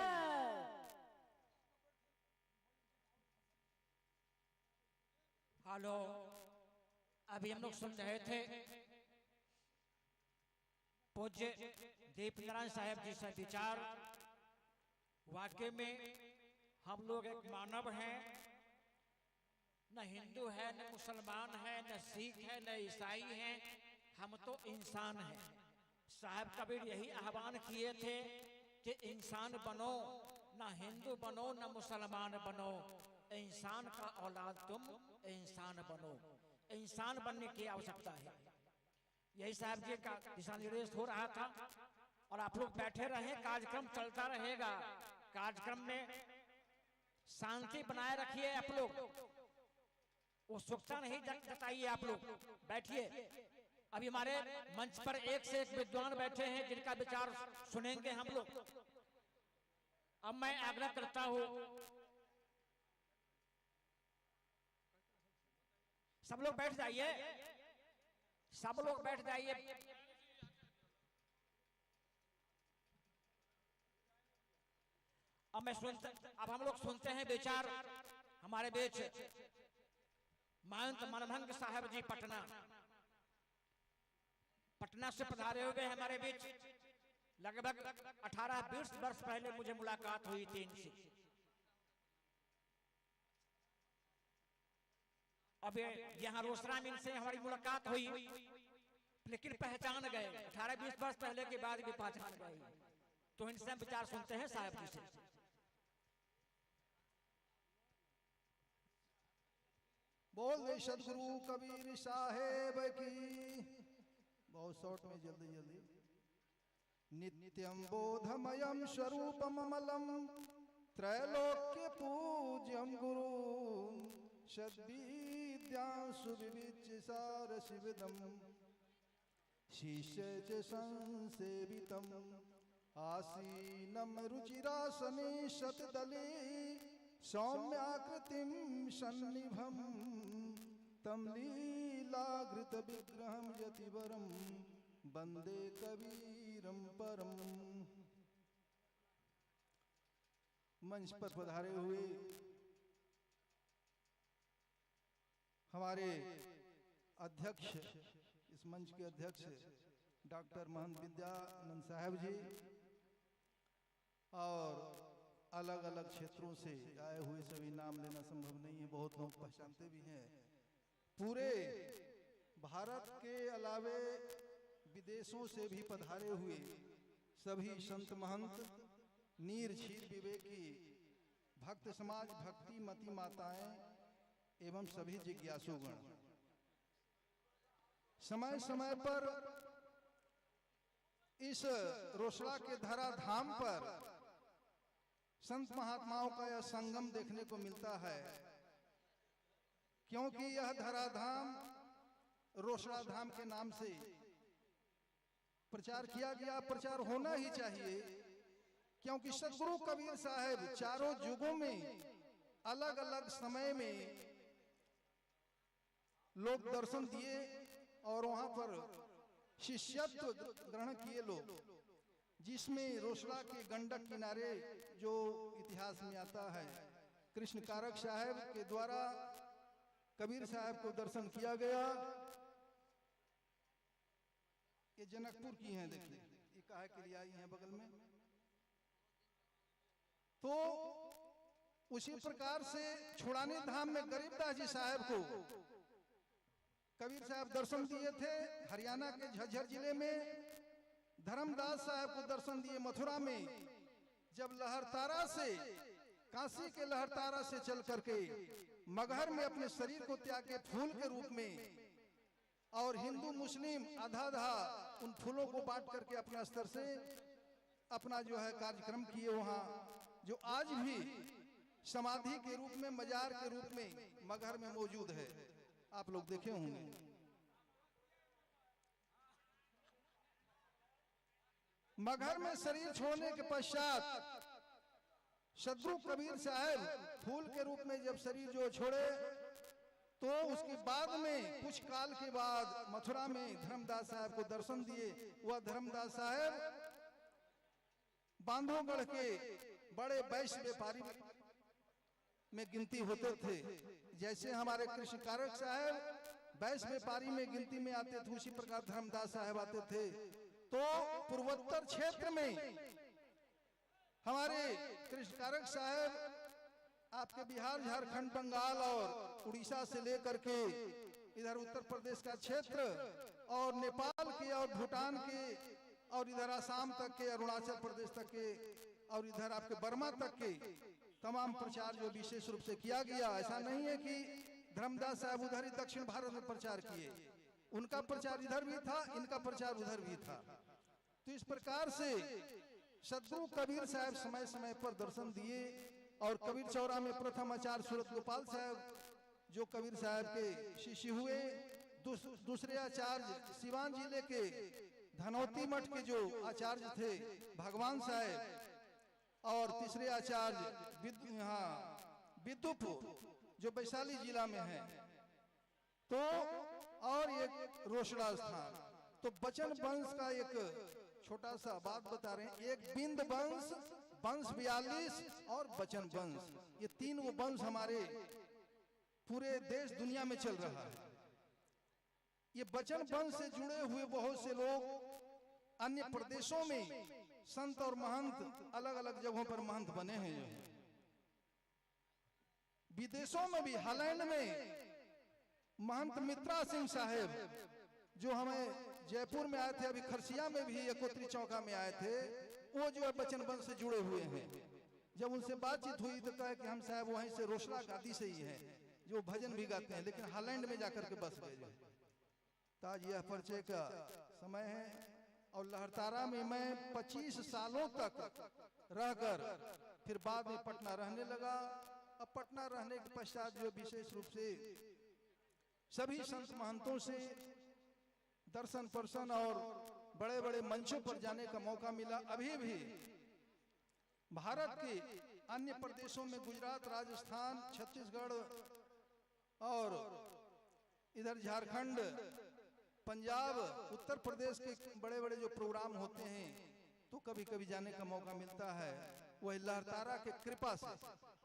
हेलो, अभी हम लोग सुन रहे थे पूज्य दीप नारायण साहब जी से विचार। वाकई में हम लोग एक मानव हैं, न हिंदू है, न मुसलमान है, न सिख है, न ईसाई है, हम तो इंसान हैं। साहब कबीर यही आह्वान किए थे कि इंसान बनो, न हिंदू बनो, न मुसलमान बनो, इंसान का औलाद तुम इंसान बनो। इंसान बनने की आवश्यकता है। यही साहब जी का दिशा निर्देश हो रहा था और आप लोग बैठे रहे, कार्यक्रम चलता रहेगा। कार्यक्रम में शांति बनाए रखिए आप लोग, उत्सुकता नहीं जताइए आप लोग, बैठिए। अभी हमारे मंच पर एक से एक विद्वान बैठे हैं जिनका विचार सुनेंगे हम लोग। अब मैं आग्रह करता हूं सब लोग बैठ जाइए, सब लोग बैठ जाइए। अब हम लोग सुनते हैं विचार हमारे बीच महंत मनभंग साहब जी पटना से पधारे हुए हमारे बीच। लगभग 18-20 वर्ष पहले मुझे मुलाकात हुई थी इनसे। अब यहाँ रोसड़ा में इनसे हमारी मुलाकात हुई, लेकिन पहचान गए। 18-20 वर्ष पहले के बाद भी पहचान गए। तो इनसे हम विचार सुनते हैं साहब जी से। बोल दे सदगुरु कबीर साहेब की। बहुत शॉर्ट में जल्दी जल्दी। नित्यम बोधमयम स्वरूपम अमलम त्रैलोक्य पूज्यम गुरु सद्विद्यां सुविविच्य सार शिवदम शिष्य च संसेवितम आसीनम रुचिरासने शतदले सौम्याकृतिम सन्निभम तम लीलाघृत विग्रहम यतिवरम वंदे कबीरम परम। मंच पर पधारे हुए हमारे अध्यक्ष, इस मंच के अध्यक्ष डॉक्टर महंत विद्यानंद साहब जी और अलग अलग क्षेत्रों से आए हुए, सभी नाम लेना संभव नहीं है, बहुत लोग पहचानते भी हैं। पूरे भारत के अलावे विदेशों से भी पधारे हुए सभी संत महंत, नीर क्षीर विवेकी भक्त समाज, भक्ति मती माताएं एवं सभी जिज्ञासुगण, समय समय पर इस रोसड़ा के धरा धाम पर संत महात्माओं का यह संगम देखने को मिलता है। क्योंकि यह धराधाम रोसड़ा धाम के नाम से प्रचार किया गया, प्रचार होना ही चाहिए। क्योंकि सदगुरु कबीर साहब चारों युगों में अलग अलग समय में लोग दर्शन दिए और वहां पर शिष्यत्व ग्रहण किए लोग, जिसमें रोसड़ा के गंडक किनारे जो इतिहास में आता है, कृष्ण कारक साहब के द्वारा कबीर साहब को दर्शन किया गया। ये जनकपुर की हैं, देखिए ये काहे के लिए आई हैं बगल में। तो उसी प्रकार से छुड़ाने धाम में गरीबदास जी साहब को कबीर साहब दर्शन दिए थे। हरियाणा के झज्जर जिले में धर्मदास साहब को दर्शन दिए मथुरा में। जब लहरतारा से, काशी के लहरतारा से चल करके मगहर में अपने शरीर को त्याग के फूल के रूप में, और हिंदू मुस्लिम आधा आधा उन फूलों को बांट करके अपना स्तर से अपना जो है कार्यक्रम किए वहाँ, जो आज भी समाधि के रूप में, मजार के रूप में मगहर में मौजूद है। आप लोग देखे होंगे। मगहर में शरीर छोड़ने के पश्चात सदगुरु कबीर साहब फूल के रूप में जब शरीर जो छोड़े, तो उसके बाद में कुछ काल के बाद मथुरा में धर्मदास साहब को दर्शन दिए। वह धर्मदास साहब बांधवगढ़ के बड़े वैश्य व्यापारी में गिनती होते थे। जैसे हमारे कृष्ण कारक साहब वैश्य व्यापारी में गिनती में आते थे, उसी प्रकार धर्मदास साहब आते थे। तो पूर्वोत्तर क्षेत्र में हमारे कृष्ण कारक साहब आपके बिहार, झारखंड, बंगाल और उड़ीसा से लेकर के इधर उत्तर प्रदेश का क्षेत्र और नेपाल के और भूटान के और इधर आसाम तक के, अरुणाचल प्रदेश तक के और इधर आपके बर्मा तक के तमाम प्रचार जो विशेष रूप से किया गया। ऐसा नहीं है कि धर्मदास साहब उधर ही दक्षिण भारत में प्रचार किए, उनका प्रचार इधर भी था, इनका प्रचार उधर भी था। तो इस प्रकार से सदगुरु कबीर साहब समय समय पर दर्शन दिए। और कबीर चौरा में प्रथम आचार्य सूरत गोपाल साहब जो कबीर साहब के शिष्य हुए, दूसरे आचार्य सिवान जिले के धनौती मठ के जो आचार्य थे भगवान साहब, और तीसरे आचार्य विद्युपुर जो वैशाली जिला में है। तो और एक रोसड़ा स्थान। तो बचन वंश का एक छोटा सा बात बता रहे हैं। एक बिंद वंश, वंश 42 और बचन वंश, ये तीन वो वंश हमारे पूरे देश दुनिया में चल रहा है। ये बचन वंश से जुड़े हुए बहुत से लोग अन्य प्रदेशों में संत और महंत अलग अलग जगहों पर महंत बने हैं। विदेशों में भी, हॉलैंड में महंत मित्रा सिंह साहेब जो हमें जयपुर में आए थे, अभी खरसिया में भी एकोत्री चौका में आए थे, वो जो है बचन वंश से जुड़े हुए हैं। जब उनसे बातचीत हुई तो कहा कि हम साहब वहीं से रोसड़ा गादी से ही हैं, जो भजन भी गाते हैं, लेकिन हॉलैंड में जाकर के बस गए। ताज यह परिचय का समय है। और लहरतारा में मैं 25 सालों तक रहकर फिर बाद में पटना रहने लगा। अब पटना रहने के पश्चात जो विशेष रूप से सभी संत महंतों से दर्शन परसन और बड़े बड़े मंचों पर जाने का मौका मिला। अभी भी भारत के अन्य प्रदेशों में, गुजरात, राजस्थान, छत्तीसगढ़ और इधर झारखंड, पंजाब, उत्तर प्रदेश के बड़े बड़े जो प्रोग्राम होते हैं, तो कभी कभी जाने का मौका मिलता है। वही लहरतारा के कृपा से,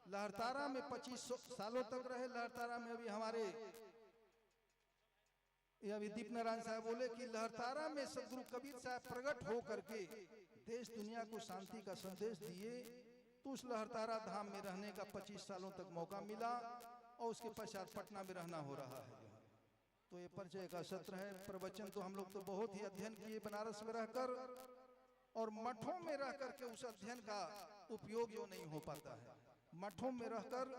लहरतारा में 25 सालों तक रहे। लहरतारा में अभी हमारे अभी दीप नारायण साहब बोले कि लहरतारा में सदगुरु कबीर साहब प्रकट हो करके देश दुनिया को शांति का संदेश दिए। तो उस लहरतारा धाम में रहने का 25 सालों तक मौका मिला और उसके पश्चात पटना में रहना हो रहा है। तो ये परिचय का सत्र है। प्रवचन तो हम लोग तो बहुत ही अध्ययन किए बनारस में रहकर, और मठों में रह करके उस अध्ययन का उपयोग जो नहीं हो पाता है। मठों में रहकर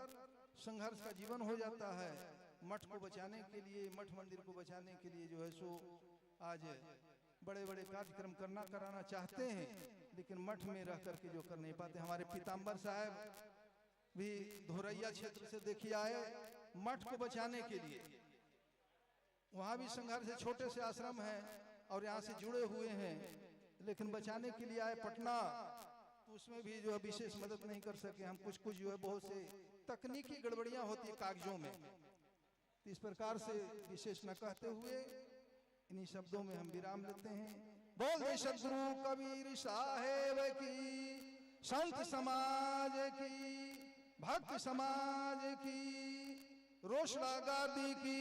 संघर्ष का जीवन हो जाता है। मठ को बचाने के लिए, मठ मंदिर को बचाने के लिए जो है सो आज बड़े बड़े कार्यक्रम कराना चाहते हैं, लेकिन मठ में रह करके जो कर नहीं पाते। हमारे पीताम्बर साहब भी धोरैया क्षेत्र से देखिए आए मठ को बचाने के लिए। वहाँ भी संघर्ष है, छोटे से आश्रम है और यहाँ से जुड़े हुए हैं, लेकिन बचाने के लिए आए पटना। तो उसमें भी जो है विशेष मदद नहीं कर सके हम। कुछ जो है बहुत से तकनीकी गड़बड़ियाँ होती है कागजों में। तो इस प्रकार से विशेष न कहते हुए इन्हीं शब्दों में हम विराम लेते हैं। बोल दे सदगुरु कबीर साहेब की, संत समाज की, भक्त समाज की, रोसड़ा गादी की,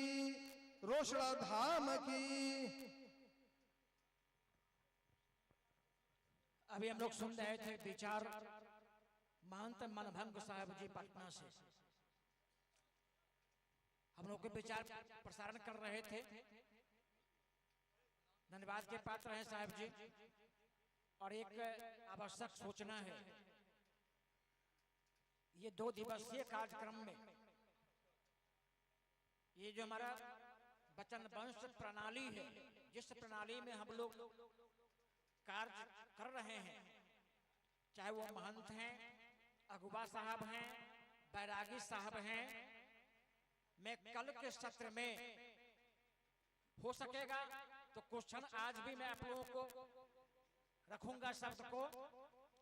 रोसड़ा धाम की। अभी हम लोग सुन रहे थे विचार महंत मनभंग साहब जी पटना से। हम लोग के विचार प्रसारण कर रहे थे। धन्यवाद के पात्र हैं साहब जी। और एक आवश्यक सूचना है, ये 2 दिवसीय कार्यक्रम में ये जो हमारा वचन वंश प्रणाली है, जिस प्रणाली में हम लोग कार्य कर रहे हैं, चाहे वो महंत हैं, अगुवा साहब हैं, बैरागी साहब हैं, मैं कल के सत्र में हो सकेगा तो क्वेश्चन आज भी मैं आप लोगों को रखूंगा शब्द को,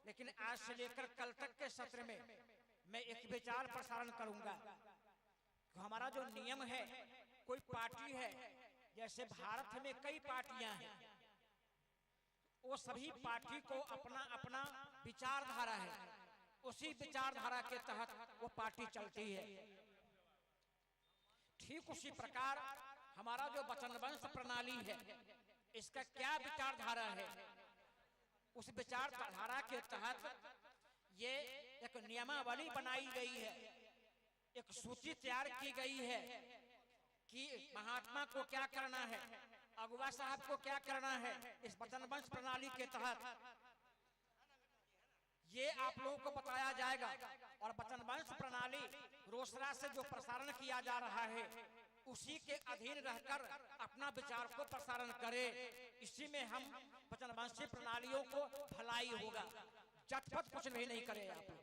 लेकिन आज से लेकर कल तक के सत्र में मैं एक विचार प्रसारण करूंगा। तो हमारा जो नियम है, कोई पार्टी है, जैसे भारत में कई पार्टियां हैं, वो सभी पार्टी को अपना अपना विचारधारा है, उसी विचारधारा के तहत वो पार्टी चलती है। ठीक उसी प्रकार हमारा जो वचन वंश प्रणाली है, इसका क्या विचारधारा है, उस विचारधारा के तहत ये एक नियमावली बनाई गई है, एक सूची तैयार की गई है कि महात्मा को क्या करना है, अगुवा साहब को क्या करना है। इस वचन वंश प्रणाली के तहत ये आप लोगों को बताया जाएगा। और वचन वंश प्रणाली रोसड़ा से जो प्रसारण किया जा रहा है, उसी के अधीन रहकर अपना विचार को प्रसारण करे। इसी में हम वचन वंशी प्रणालियों को भलाई होगा, झटपट कुछ भी नहीं करे आप लोग।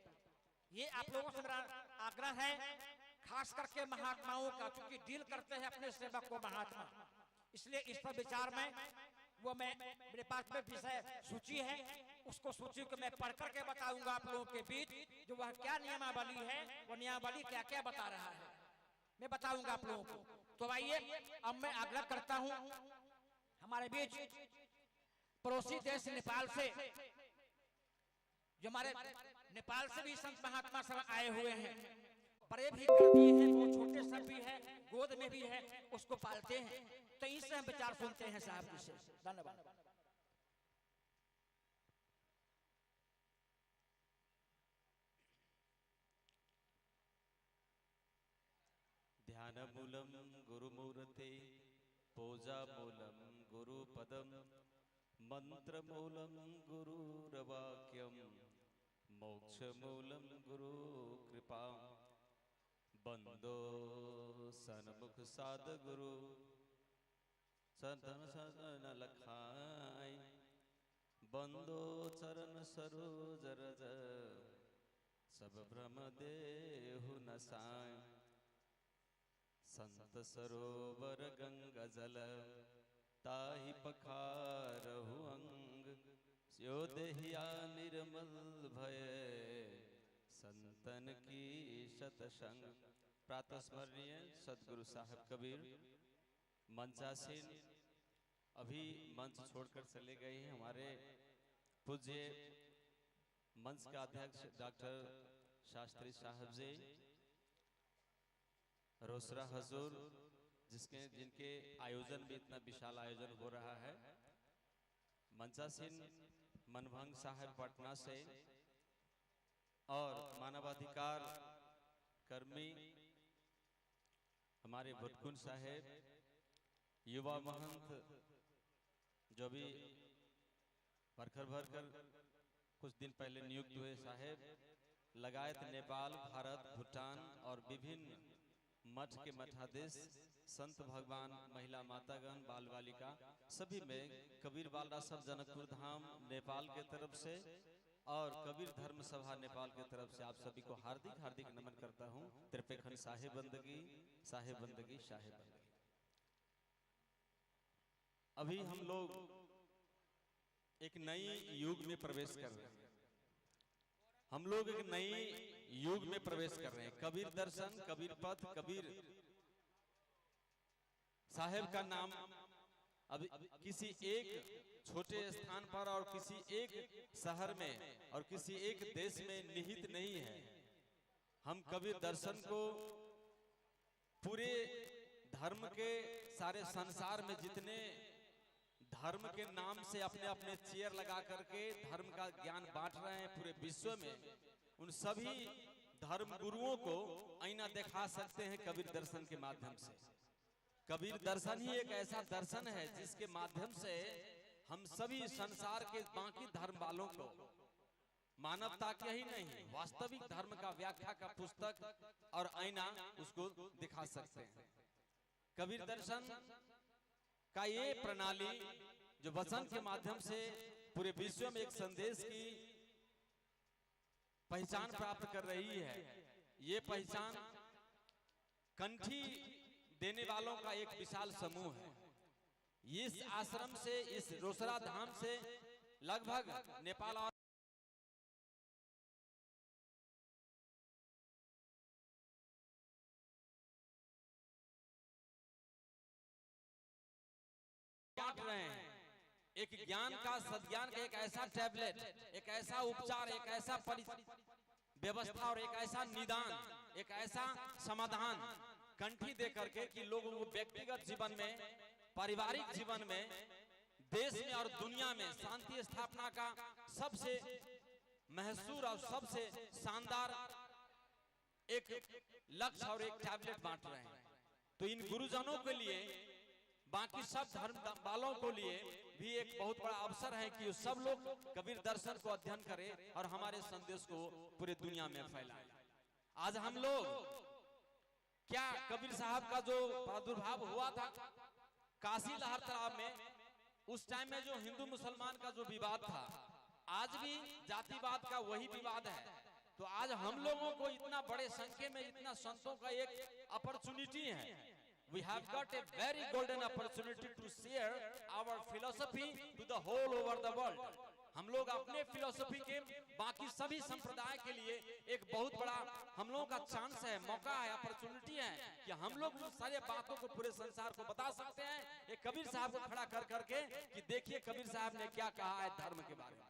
ये आप लोगों से मेरा आग्रह है, खास करके महात्माओं का, क्योंकि डील करते हैं अपने सेवक को महात्मा, इसलिए इस पर विचार में वो मैं मेरे पास में विषय सूची है, उसको सूची को मैं पढ़ करके बताऊंगा आप लोगों के बीच, जो वह क्या नियमावली है, वो नियमावली क्या क्या बता रहा है, मैं बताऊंगा आप लोगों को। तो आइए अब मैं आग्रह करता हूं, हमारे बीच पड़ोसी देश नेपाल से, जो हमारे नेपाल से भी संत महात्मा सब आए हुए हैं, बड़े भी कर दिए हैं, वो छोटे सब भी है, गोद में भी है, उसको पालते हैं। तो इससे हम विचार सुनते हैं साहब जी से। धन्यवाद। ध्यान मूलम गुरु मूर्ते, पूजा मूलम गुरु पदम, मंत्र मूलम गुरुर्वाक्यम, मोक्ष मूलम गुरु कृपा, बंदो सन्मुख साध गुरु, सदन सदन लखाय, बंदो चरण सरोज रज, सब भ्रम देहु नसाय, संत सरोवर गंगा जल, ताहि पखारहु अंग, स्यो देहिया निर्मल भय, संतन की शतसंग। प्रातः स्मरणीय सदगुरु साहब कबीर मंचासीन अभी मंच छोड़कर चले गए हैं। हमारे पूज्य मंच का अध्यक्ष डॉक्टर शास्त्री साहब जी रोसड़ा हजूर, जिनके आयोजन में इतना विशाल आयोजन हो रहा है, मंचासीन मनभंग साहब पटना से, और मानवाधिकार कर्मी हमारे भुटकुन साहेब, युवा महंत जो भी भरकर कुछ दिन पहले नियुक्त हुए साहेब, लगायत नेपाल, भारत, भूटान और विभिन्न मठ के मठाधीश, संत भगवान, महिला मातागण, बाल बालिका, सभी में कबीर बालरा सब जनकपुर धाम नेपाल के तरफ से और कबीर धर्म सभा नेपाल के तरफ से आप सभी को हार्दिक हार्दिक नमन करता हूं। त्रिपेखन साहेब बंदगी, साहेब बंदगी, साहेब बंदगी। अभी हम लोग एक नई युग में प्रवेश कर रहे हैं, हम लोग एक नई युग में प्रवेश कर रहे हैं। कबीर दर्शन, कबीर पथ, कबीर साहेब का नाम अब किसी एक छोटे स्थान पर और किसी एक शहर में और किसी एक देश में निहित नहीं है। हम कबीर दर्शन को पूरे धर्म के, सारे संसार में जितने धर्म के नाम से अपने अपने चेयर लगा करके धर्म का ज्ञान बांट रहे हैं पूरे विश्व में, उन सभी धर्म गुरुओं को आईना दिखा सकते हैं कबीर दर्शन के माध्यम से। कबीर दर्शन ही एक ऐसा दर्शन है जिसके माध्यम से हम सभी संसार के बाकी धर्म वालों को, मानवता के ही नहीं, वास्तविक धर्म का व्याख्या का पुस्तक और आईना उसको दिखा सकते हैं। कबीर दर्शन का ये प्रणाली जो वचन के माध्यम से पूरे विश्व में एक संदेश की पहचान प्राप्त कर रही है, ये पहचान कंठी देने वालों का एक विशाल समूह है। इस आश्रम से, इस रोसड़ा धाम से लगभग नेपाल और बांट रहे हैं। एक ज्ञान का, सद्ज्ञान का एक ऐसा टैबलेट, एक ऐसा उपचार, एक ऐसा व्यवस्था और एक ऐसा निदान, एक ऐसा समाधान कंठी दे करके कि लोगों को व्यक्तिगत जीवन में, पारिवारिक जीवन में, देश में और दुनिया में शांति स्थापना का सबसे महसूर और सबसे शानदार एक लक्ष्य और एक टैबलेट बांट रहे हैं। तो इन गुरुजनों के लिए, बाकी सब धर्म वालों को लिए भी एक बहुत बड़ा अवसर है कि सब लोग कबीर दर्शन को अध्ययन करें और हमारे संदेश को पूरे दुनिया में फैलाएं। आज हम लोग क्या कबीर साहब का जो प्रादुर्भाव हुआ था काशी लहर तालाब में, उस टाइम में जो हिंदू मुसलमान का जो विवाद था, आज भी जातिवाद का वही विवाद है। तो आज हम लोगों को इतना बड़े संख्या में, इतना संतों का एक अपॉर्चुनिटी है। We have got a very golden opportunity to share our philosophy to the whole over the world. हम लोग अपने फिलोसफी के बाकी सभी संप्रदाय के लिए एक बहुत बड़ा हम लोगों का चांस है, मौका है, अपॉर्चुनिटी है कि हम लोग उन सारे बातों को पूरे संसार को बता सकते हैं। एक कबीर साहब को खड़ा कर करके कि देखिए कबीर साहब ने क्या कहा है धर्म के बारे में।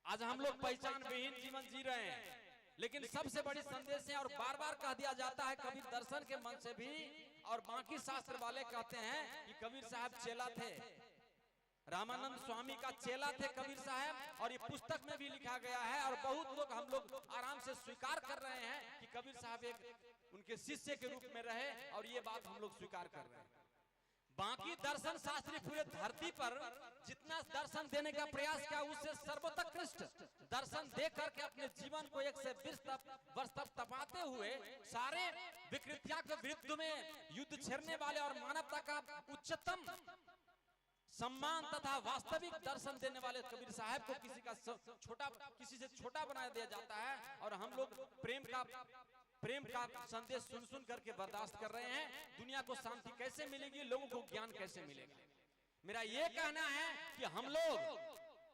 आज हम लोग पहचान विहीन जीवन जी रहे हैं, लेकिन सबसे बड़ी संदेश है और बार बार कह दिया जाता है कबीर दर्शन के मन से भी, और बाकी शास्त्र वाले कहते हैं कि कबीर साहब चेला थे, रामानंद स्वामी का चेला थे कबीर साहब, और ये पुस्तक में भी लिखा गया है और बहुत लोग, हम लोग आराम से स्वीकार कर रहे हैं कि कबीर साहब एक उनके शिष्य के रूप में रहे, और ये बात हम लोग स्वीकार कर रहे हैं। बाकी दर्शन शास्त्री पूरे धरती पर जितना दर्शन देने का प्रयास किया, उससे सर्वोत्कृष्ट दर्शन दे करके अपने जीवन को 120 वर्ष तक तपाते हुए सारे विकृतियों के विरुद्ध में युद्ध छेड़ने वाले और मानवता का उच्चतम सम्मान तथा वास्तविक दर्शन देने वाले कबीर साहब को किसी से छोटा बना दिया जाता है, और हम लोग प्रेम का संदेश सुन सुन करके बर्दाश्त कर रहे हैं। दुनिया को शांति कैसे मिलेगी, लोगों को ज्ञान कैसे मिलेगा। मेरा ये कहना है कि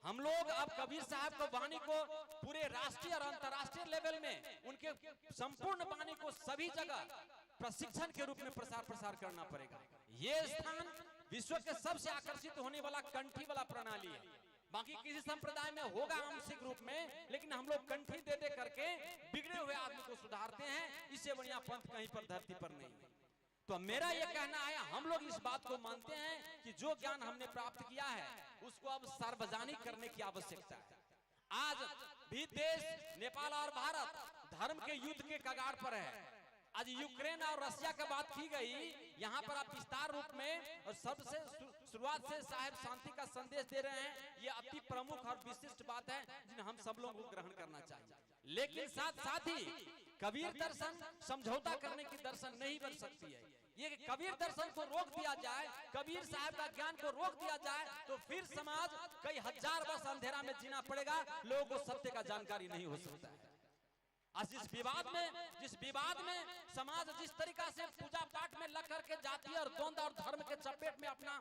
हम लोग अब कबीर साहब को वाणी को पूरे राष्ट्रीय और अंतर्राष्ट्रीय लेवल में उनके संपूर्ण वाणी को सभी जगह प्रशिक्षण के रूप में प्रसार करना पड़ेगा। ये स्थान विश्व के सबसे आकर्षित होने वाला कंठी वाला प्रणाली है। बाकी किसी संप्रदाय में होगा आंशिक रूप में, लेकिन हम लोग कंठी दे दे करके बिगड़े हुए आदमी को सुधारते हैं। इससे बढ़िया पंथ कहीं पर धरती पर नहीं है। तो मेरा यह कहना है, हम लोग इस बात को मानते हैं कि जो ज्ञान हमने प्राप्त किया है उसको अब सार्वजनिक करने की आवश्यकता है। आज भी देश नेपाल और भारत धर्म के युद्ध के कगार पर है। आज यूक्रेन और रशिया की बात की गई, यहाँ पर आप विस्तार रूप में और सबसे शुरुआत से साहब शांति का संदेश दे रहे हैं। ये अति प्रमुख और विशिष्ट बात है जिन्हें हम सब लोगों को ग्रहण करना चाहिए। लेकिन साथ ही कबीर दर्शन समझौता करने की दर्शन नहीं बन सकती है। ये कबीर दर्शन को रोक दिया जाए, कबीर साहब का ज्ञान को रोक दिया जाए, तो फिर समाज कई हजार वर्ष अंधेरा में जीना पड़ेगा, लोगों को सत्य का जानकारी नहीं हो सकता है। जिस विवाद में समाज जिस तरीका से पूजा पाठ में लग करके जाति और द्वंद्व और धर्म के चपेट में अपना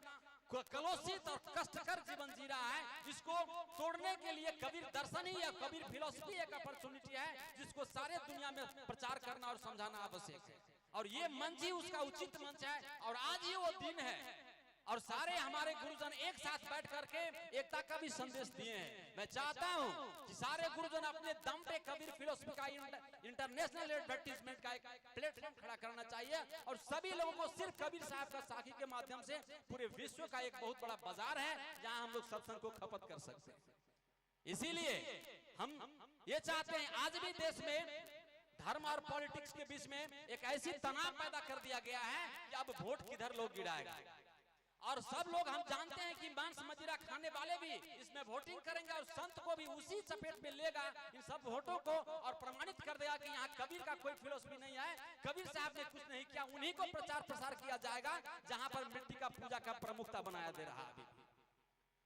कलुषित और कष्टकर जीवन जी रहा है, जिसको तोड़ने के लिए कबीर दर्शन ही या कबीर फिलोसफी एक अपॉर्चुनिटी है, जिसको सारे दुनिया में प्रचार करना और समझाना आवश्यक है। और ये मंच ही उसका उचित मंच है, और आज ही वो दिन है और सारे हमारे गुरुजन एक साथ बैठ करके एकता का भी संदेश दिए हैं। मैं चाहता हूं कि सारे गुरुजन अपने दम पे कबीर फिलोसफी का इंटरनेशनल एडवर्टाइजमेंट का एक प्लेटफॉर्म खड़ा करना चाहिए, और सभी लोगों को सिर्फ कबीर साहब का साखी के माध्यम से पूरे विश्व का एक बहुत बड़ा बाजार है जहां हम लोग सत्संग को खपत कर सकते हैं। इसीलिए हम ये चाहते हैं, आज भी देश में धर्म और पॉलिटिक्स के बीच में एक ऐसी तनाव पैदा कर दिया गया है कि अब वोट किधर लोग गिराएगा, और सब लोग हम जानते हैं कि मांस मदिरा खाने वाले भी इसमें वोटिंग करेंगे और संत को भी उसी चपेट में लेगा। इन सब वोटों को और प्रमाणित कर देगा कि यहाँ कबीर का कोई फिलोसफी नहीं है, कबीर साहब ने कुछ नहीं किया, उन्हीं को प्रचार प्रसार किया जाएगा जहां पर मिट्टी का पूजा का प्रमुखता बनाया दे रहा है।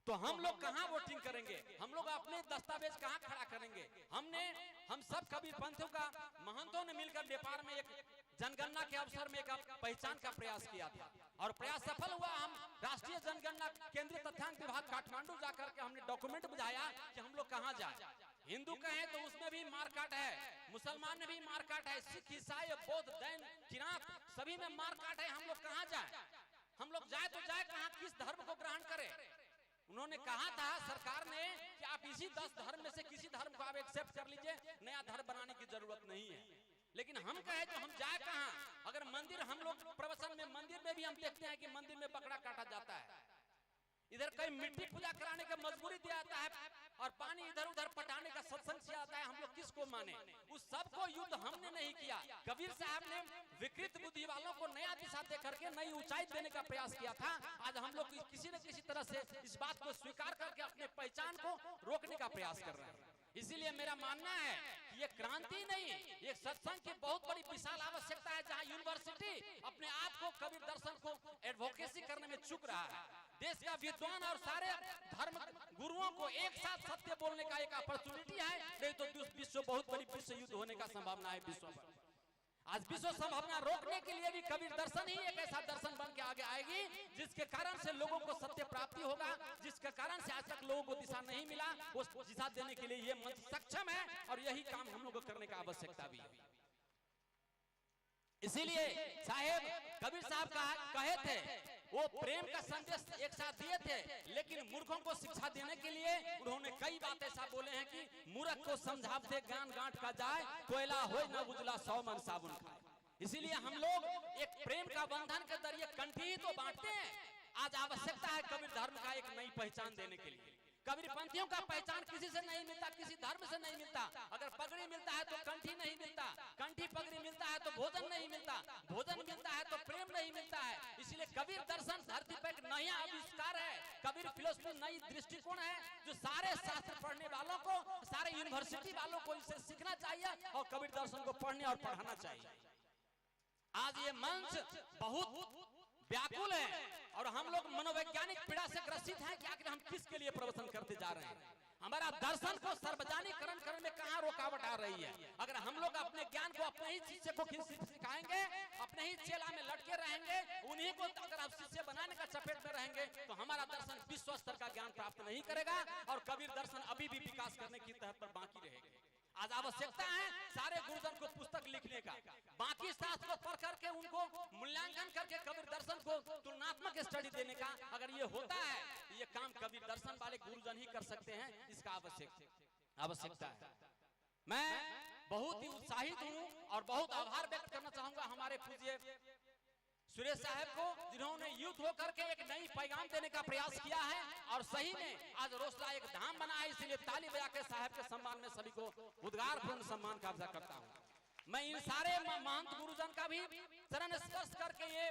तो हम लोग कहां वोटिंग करेंगे? हम लोग अपने दस्तावेज कहां खड़ा करेंगे? हम सब कबीर पंथियों का महंतों ने मिलकर नेपाल में एक जनगणना के अवसर में एक पहचान का प्रयास किया था और प्रयास सफल हुआ। हम राष्ट्रीय जनगणना केंद्रीय तथ्यांक विभाग काठमांडू जाकर के हमने डॉक्यूमेंट बुझाया कि हम लोग कहां जाए। हिंदू कहें तो उसमें भी मारकाट है, मुसलमान में भी मारकाट है, सिख ईसाई बौद्ध जैन किरात सभी में मारकाट है। हम लोग कहां जाए? हम लोग जाए तो जाए कहां, किस धर्म को ग्रहण करें? उन्होंने कहा था सरकार ने कि आप इसी 10 धर्म में से किसी धर्म को आप एक्सेप्ट कर लीजिए, नया धर्म बनाने की जरूरत नहीं है। लेकिन हम कहे तो हम जाए कहां? अगर मंदिर, हम लोग प्रवचन में मंदिर में भी हम देखते हैं कि मंदिर में बकरा काटा जाता है, इधर कहीं मिट्टी पूजा कराने का मजबूरी दिया जाता है और पानी इधर उधर पटाने का सत्संग किया जाता है। हम लोग किसको माने? उस सबको युद्ध हमने नहीं किया, कबीर साहब ने विकृत बुद्धि वालों को नया दिशा दे करके नई ऊंचाई देने का प्रयास किया था। आज हम लोग किसी न किसी तरह से इस बात को स्वीकार करके अपने पहचान को रोकने का प्रयास कर रहे हैं। इसीलिए मेरा मानना है कि ये क्रांति नहीं, ये सत्संग की बहुत बड़ी विशाल आवश्यकता है, जहां यूनिवर्सिटी अपने आप को कबीर दर्शन को एडवोकेसी करने में चूक रहा है। देश का विद्वान और सारे धर्म गुरुओं को एक साथ सत्य बोलने का एक अपॉर्चुनिटी है, नहीं तो विश्व बहुत बड़ी विश्व युद्ध होने का संभावना है विश्व में। आज विश्व संभावना रोकने के लिए भी कबीर दर्शन ही एक ऐसा दर्शन बन के आगे आएगी जिसके कारण से लोगों को सत्य प्राप्ति होगा, जिसके कारण से आज तक लोगों को दिशा नहीं मिला, वो दिशा देने के लिए ये मंच सक्षम है और यही काम हम लोगों को करने का आवश्यकता भी है। इसीलिए साहेब कबीर साहब कहे थे, वो प्रेम का संदेश एक साथ दिए थे, लेकिन मूर्खों को शिक्षा देने के लिए उन्होंने कई बात ऐसा बोले हैं कि मूर्ख को समझाते ज्ञान गांठ का जाए, कोयला हो न उजला 100 मन साबुन खाए। इसीलिए हम लोग एक प्रेम का बंधन के जरिए कंठी ही तो बांटते हैं। आज आवश्यकता है कबीर धर्म का एक नई पहचान देने के लिए। कबीर पंथियों का पहचान किसी से नहीं मिलता, किसी धर्म से नहीं मिलता। अगर पगड़ी मिलता है तो कंठी नहीं मिलता, कंठी पगड़ी मिलता है तो भोजन नहीं मिलता, भोजन मिलता है तो प्रेम नहीं मिलता है। इसलिए कबीर दर्शन धरती पर एक नया आविष्कार है, कबीर फिलोसफी नई दृष्टिकोण है जो सारे शास्त्र पढ़ने वालों को, सारे यूनिवर्सिटी वालों को इसे सीखना चाहिए और कबीर दर्शन को पढ़ने और पढ़ाना चाहिए। आज ये मंच बहुत व्याकुल है और हम लोग मनोवैज्ञानिक पीड़ा से ग्रसित हैं कि आखिर हम किसके लिए प्रवचन करते जा रहे हैं। हमारा दर्शन को सार्वजनिकरण करने में कहां रुकावट आ रही है? अगर हम लोग अपने ज्ञान को अपने ही शिष्य को सिखाएंगे, अपने ही चेला में लटके रहेंगे, उन्हीं को अगर आप शिष्य बनाने का चपेट में रहेंगे तो हमारा दर्शन विश्व स्तर का ज्ञान प्राप्त नहीं करेगा और कबीर दर्शन अभी भी विकास करने की तहत पर बाकी रहेगी। आज आवश्यकता है सारे गुरुजन को पुस्तक लिखने का, बाकी शास्त्र को पढ़ करके उनको मूल्यांकन करके कबीर दर्शन को तुलनात्मक स्टडी देने का। अगर ये होता है तो ये काम कबीर दर्शन वाले गुरुजन ही कर सकते हैं, इसका आवश्यकता है। मैं बहुत ही उत्साहित हूँ और बहुत आभार व्यक्त करना चाहूंगा हमारे पूज्य सुरेश साहब को, जिन्होंने यूथ होकर के एक नई पैगाम देने का प्रयास किया है और सही में आज रोसड़ा एक धाम बना है। इसलिए ताली बजा के साहब के सम्मान में सभी को उद्गारपूर्ण सम्मान का अभिषेक करता हूँ। मैं इन सारे महंत गुरुजन का भी चरण स्पर्श करके ये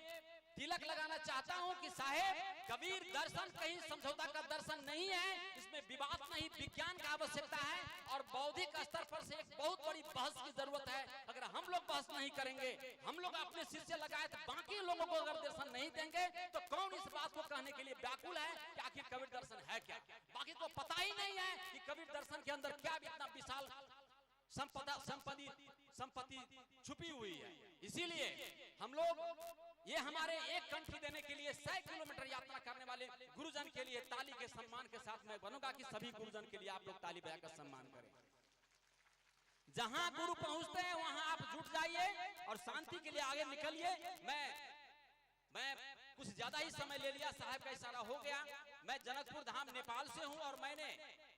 तिलक लगाना चाहता हूं कि साहेब कबीर दर्शन कहीं समझौता का दर्शन नहीं है, इसमें विवाद नहीं, विज्ञान का आवश्यकता है और बौद्धिक स्तर पर से एक बहुत बड़ी बहस की जरूरत है। अगर हम लोग बहस नहीं करेंगे, हम लोग अपने शिष्य लगाए तो बाकी लोगों को अगर दर्शन नहीं देंगे तो कौन इस बात को कहने के लिए व्याकुल है कि आखिर कबीर दर्शन है क्या? बाकी को पता ही नहीं है कि कबीर दर्शन के अंदर क्या इतना विशाल संपत्ति छुपी हुई है। इसीलिए हम लोग ये हमारे एक कंठी देने के लिए 100 किलोमीटर यात्रा करने वाले गुरुजन के लिए ताली के सम्मान के साथ मैं बनूंगा कि सभी गुरुजन के लिए आप लोग ताली बजाकर सम्मान करें। जहां गुरु पहुंचते हैं वहां आप जुट जाइए और शांति के लिए आगे निकलिए। मैं कुछ ज्यादा ही समय ले लिया, साहब का इशारा हो गया। मैं जनकपुर धाम नेपाल से हूं और मैंने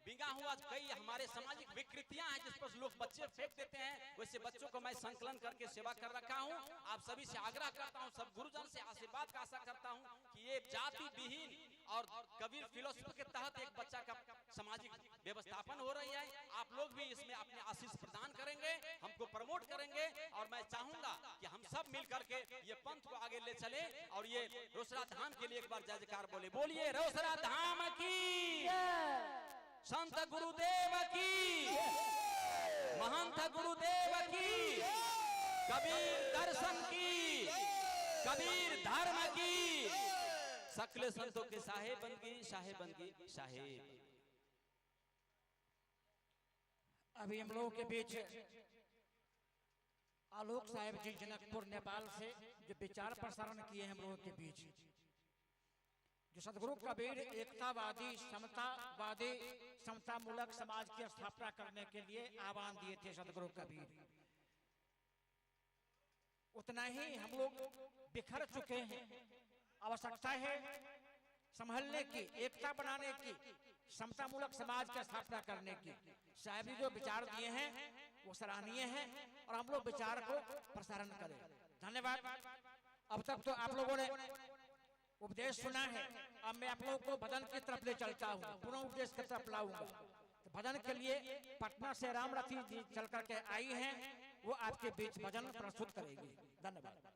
बिंगा हुआ कई हमारे सामाजिक विकृतियां हैं जिस पर लोग बच्चे फेंक देते हैं, वैसे बच्चों को मैं संकलन करके सेवा कर रखा हूं। आप सभी से आग्रह करता हूं, सब गुरुजन से आशीर्वाद का आशा करता हूं कि ये जाति विहीन और कबीर फिलोसफी के तहत एक बच्चा का सामाजिक व्यवस्थापन हो रही है। आप लोग भी इसमें अपने आशीष प्रदान करेंगे, हमको प्रमोट करेंगे और मैं चाहूंगा कि हम सब मिल करके ये पंथ को आगे ले चले और ये रोसड़ा धाम के लिए एक बार जय जयकार बोले। बोलिए रोसड़ा धाम की, संत गुरुदेव की, महंत गुरुदेव कबीर दर्शन की, कबीर धर्म की, सकले संतों के साहेब बंदगी, साहेब बंदगी, साहेब। अभी हम लोगों के बीच आलोक साहेब जी जनकपुर नेपाल से जो विचार प्रसारण किए हैं हम लोगों के बीच, जो सदगुरु कबीर एकतावादी समतावादी समतामूलक समाज की स्थापना करने के लिए आह्वान दिए थे सदगुरु कबीर, उतना ही हम लोग बिखर चुके हैं। आवश्यकता है संभलने की, एकता बनाने की, समतामूलक समाज की स्थापना करने की। साहब जी जो विचार दिए हैं वो सराहनीय हैं और हम लोग विचार को प्रसारण करें। धन्यवाद। अब तक तो आप लोगों ने उपदेश सुना है, अब मैं आप लोगों को भजन की तरफ ले चलता हूँ, पुनः उपदेश की तरफ लाऊंगा। तो भजन के लिए पटना से रामरथी जी चल करके आई हैं, वो आपके बीच भजन प्रस्तुत करेगी। धन्यवाद।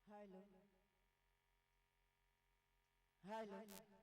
Hello hello hello